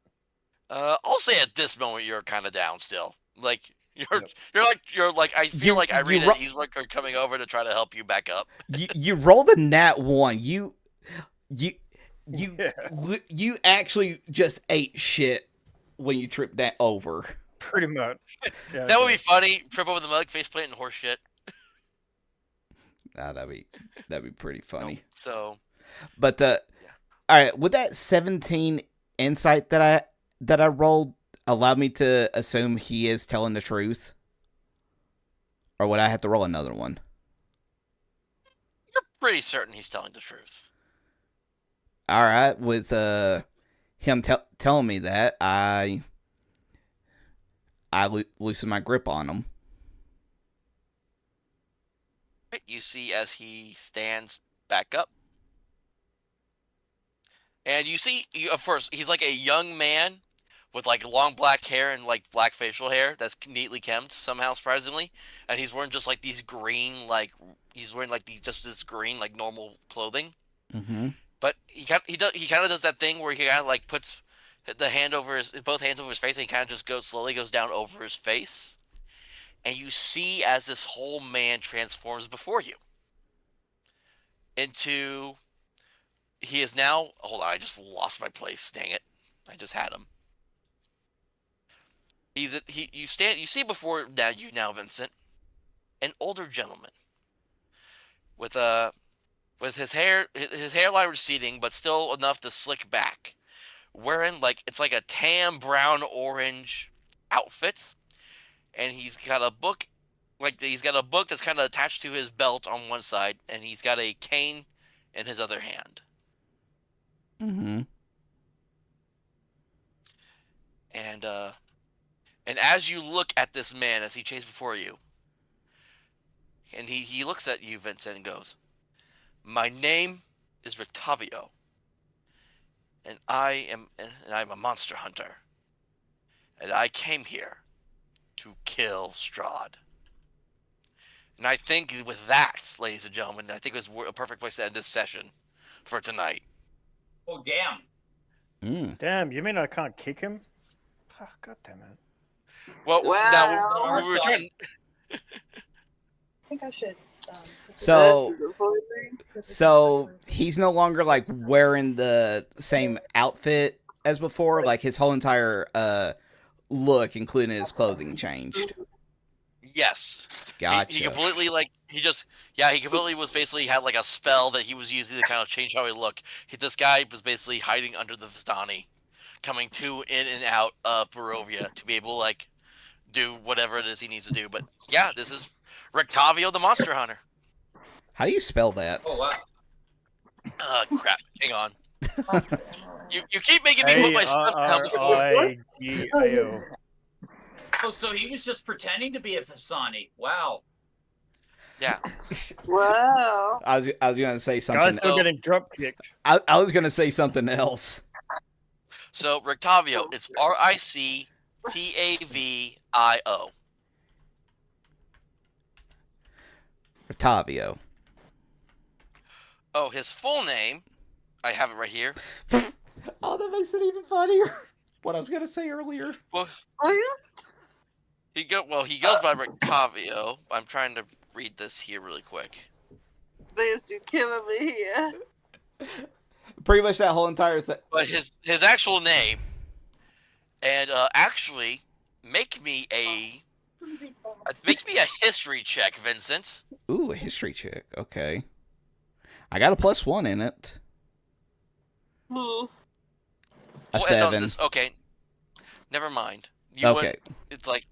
I'll say at this moment you're kind of down still. Like Yep. you're like I feel like I read it. He's like coming over to try to help you back up. You rolled a nat 1. You actually just ate shit when you tripped that over. Pretty much. Yeah, That would be funny. Trip over the mug, faceplant, and horse shit. Nah, that'd be pretty funny. Nope. So, but all right, with that 17 insight that I rolled, allow me to assume he is telling the truth, or would I have to roll another one? you're pretty certain he's telling the truth. All right, with him telling me that, I loosen my grip on him. You see as he stands back up, and you see, of course, he's like a young man with like long black hair and like black facial hair that's neatly kempt somehow, surprisingly, and he's wearing just like these green, like he's wearing like just this green like normal clothing. Mm-hmm. But he kind of does that thing where he kind of like puts the hand over both hands over his face, and he kind of just slowly goes down over his face, and you see as this whole man transforms before you into he is now. Hold on, I just lost my place. Dang it, I just had him. You see before now Vincent, an older gentleman with his hairline receding but still enough to slick back, wearing like it's like a tan brown orange outfit, and he's got a book that's kind of attached to his belt on one side, and he's got a cane in his other hand. Mm-hmm. And as you look at this man as he chases before you, and he looks at you, Vincent, and goes, "My name is Rictavio. and I'm a monster hunter, and I came here to kill Strahd. And I think with that, ladies and gentlemen, I think it was a perfect place to end this session for tonight. Oh, damn. Damn, you mean I can't kick him? Oh, God damn it. Well, now Wow. we were trying. I think I should. So, That's so he's no longer like wearing the same outfit as before. Like his whole entire look, including his clothing, changed. Yes. Gotcha. He completely he completely was basically had like a spell that he was using to kind of change how he looked. This guy was basically hiding under the Vistani, coming in and out of Barovia to be able to like do whatever it is he needs to do. But yeah, this is Rictavio the Monster Hunter. How do you spell that? Oh, wow. Crap. Hang on. You keep making me put my stuff down before. A-R-I-G-A-O. Oh, so he was just pretending to be a Fasani. Wow. Yeah. Wow. I was gonna say Guy's something. still getting drop kicked. I was gonna say something else. So Rictavio, it's Rictavio. Rictavio. Oh, his full name, I have it right here. Oh, that makes it even funnier. What I was gonna say earlier. Well, Are you he goes by Rictavio. I'm trying to read this here really quick. basically killing me here? Pretty much that whole entire thing. But his actual name, and actually make me a history check, Vincent. Ooh, a history check. Okay. I got a +1 in it. Hmm. A We'll end on 7. this. Okay, never mind. Okay. It's like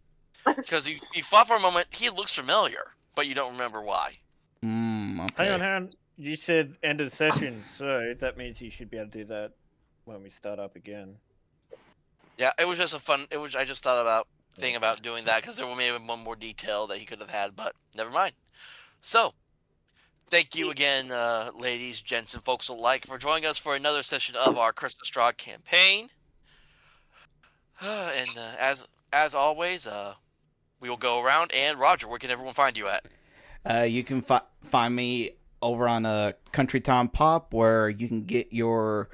because you thought for a moment he looks familiar, but you don't remember why. Okay. Hang on. You said end of session, so that means you should be able to do that when we start up again. Yeah, it was just I just thought about doing that because there was maybe one more detail that he could have had, but never mind. So, thank you again, ladies, gents, and folks alike, for joining us for another session of our Curse of Strahd campaign. And as always, we will go around. And Roger, where can everyone find you at? You can find me over on Country Time Pop, where you can get your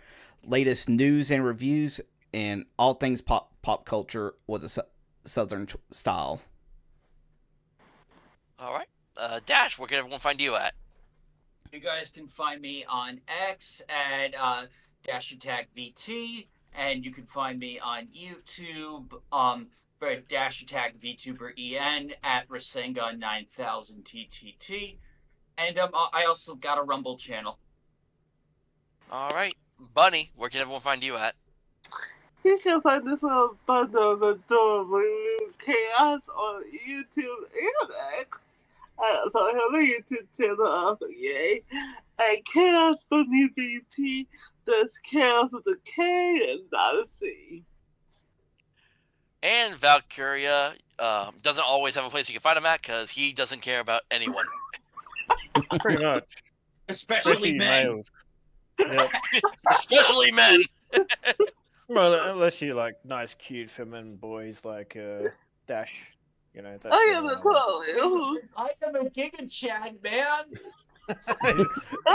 latest news and reviews and all things pop culture with a southern style. All right. Dash, where can everyone find you at? You guys can find me on X at #VT, and you can find me on YouTube for #VTuberEN at Rasenga9000TTT, and I also got a Rumble channel. All right. Bunny, where can everyone find you at? You can find this little bundle of adorable little chaos on YouTube and X. I also have a YouTube channel, yay. And Chaos Bunny BT, that's Chaos with a K and not a C. And Valkiria doesn't always have a place you can find him at because he doesn't care about anyone. Pretty much. Especially men. males. Yep. Especially men. Well, unless you like nice, cute, feminine boys like Dash. You know. That's I am a quality. I am a Giga Chad, man.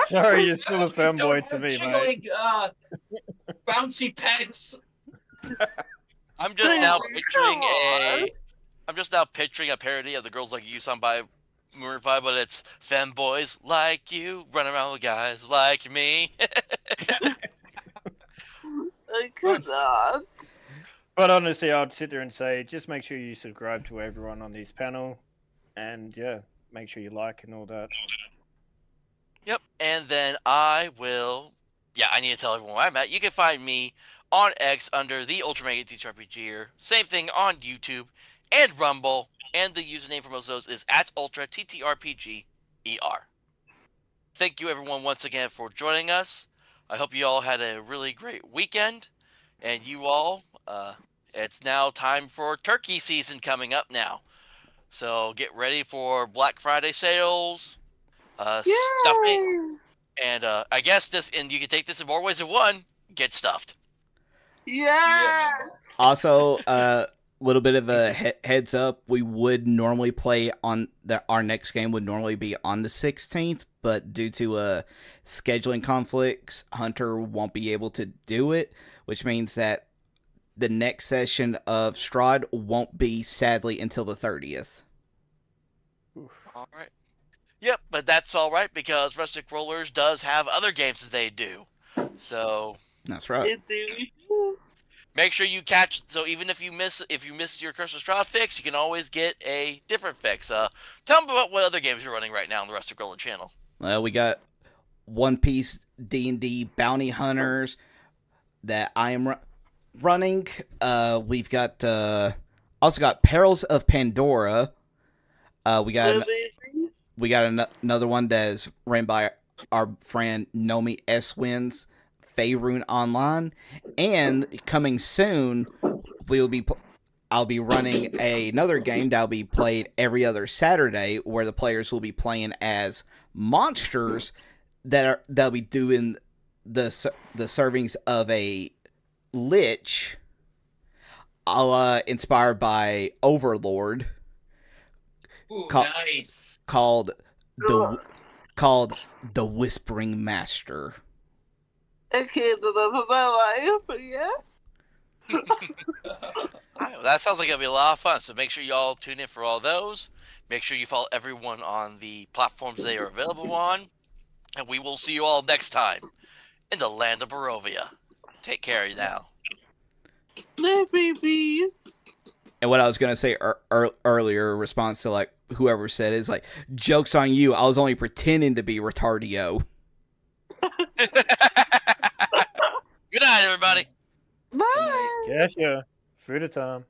Sorry, you're still a Just don't fanboy have to me, mate. jiggling, bouncy pegs. I'm just now picturing a parody of the Girls Like You song by Maroon 5, but it's femboys like you run around with guys like me. I cannot. But honestly, I'd sit there and say, just make sure you subscribe to everyone on this panel, and yeah, make sure you like and all that. Yep, and then I need to tell everyone where I'm at. You can find me on X under the Ultra Mega Teacher RPGer. Same thing on YouTube and Rumble, and the username for most of those is @UltraTTRPGER. Thank you everyone once again for joining us. I hope you all had a really great weekend, and you all, it's now time for turkey season coming up now. So get ready for Black Friday sales, stuffing, and I guess and you can take this in more ways than one. get stuffed. Yeah. Also, little bit of a heads up. We would normally play on our next game would normally be on the 16th, but due to scheduling conflicts, Hunter won't be able to do it, which means that the next session of Strahd won't be sadly until the 30th. All right. Yep, but that's all right because Rustic Rollers does have other games that they do. So That's right. Indeed. make sure you catch. So even if you missed your Curse of Strahd fix, you can always get a different fix. Tell them about what other games you're running right now on the Rustic Roller channel. We got One Piece D&D Bounty Hunters that I am running. We've got also got Perils of Pandora. We got another one that is ran by our friend Nomi Eswin's Faerun Online, and coming soon I'll be running another game that'll be played every other Saturday, where the players will be playing as monsters that'll be doing the servings of a lich, inspired by Overlord. Ooh, nice. Called the Whispering Master. I can't do that for my life, but yeah. That sounds like it'll be a lot of fun. So make sure you all tune in for all those. Make sure you follow everyone on the platforms they are available on. And we will see you all next time in the land of Barovia. Take care now. My babies. And what I was gonna say earlier, in response to like whoever said it, is like, joke's on you. I was only pretending to be retardio. Good night, everybody. Bye. Gotcha. Food time.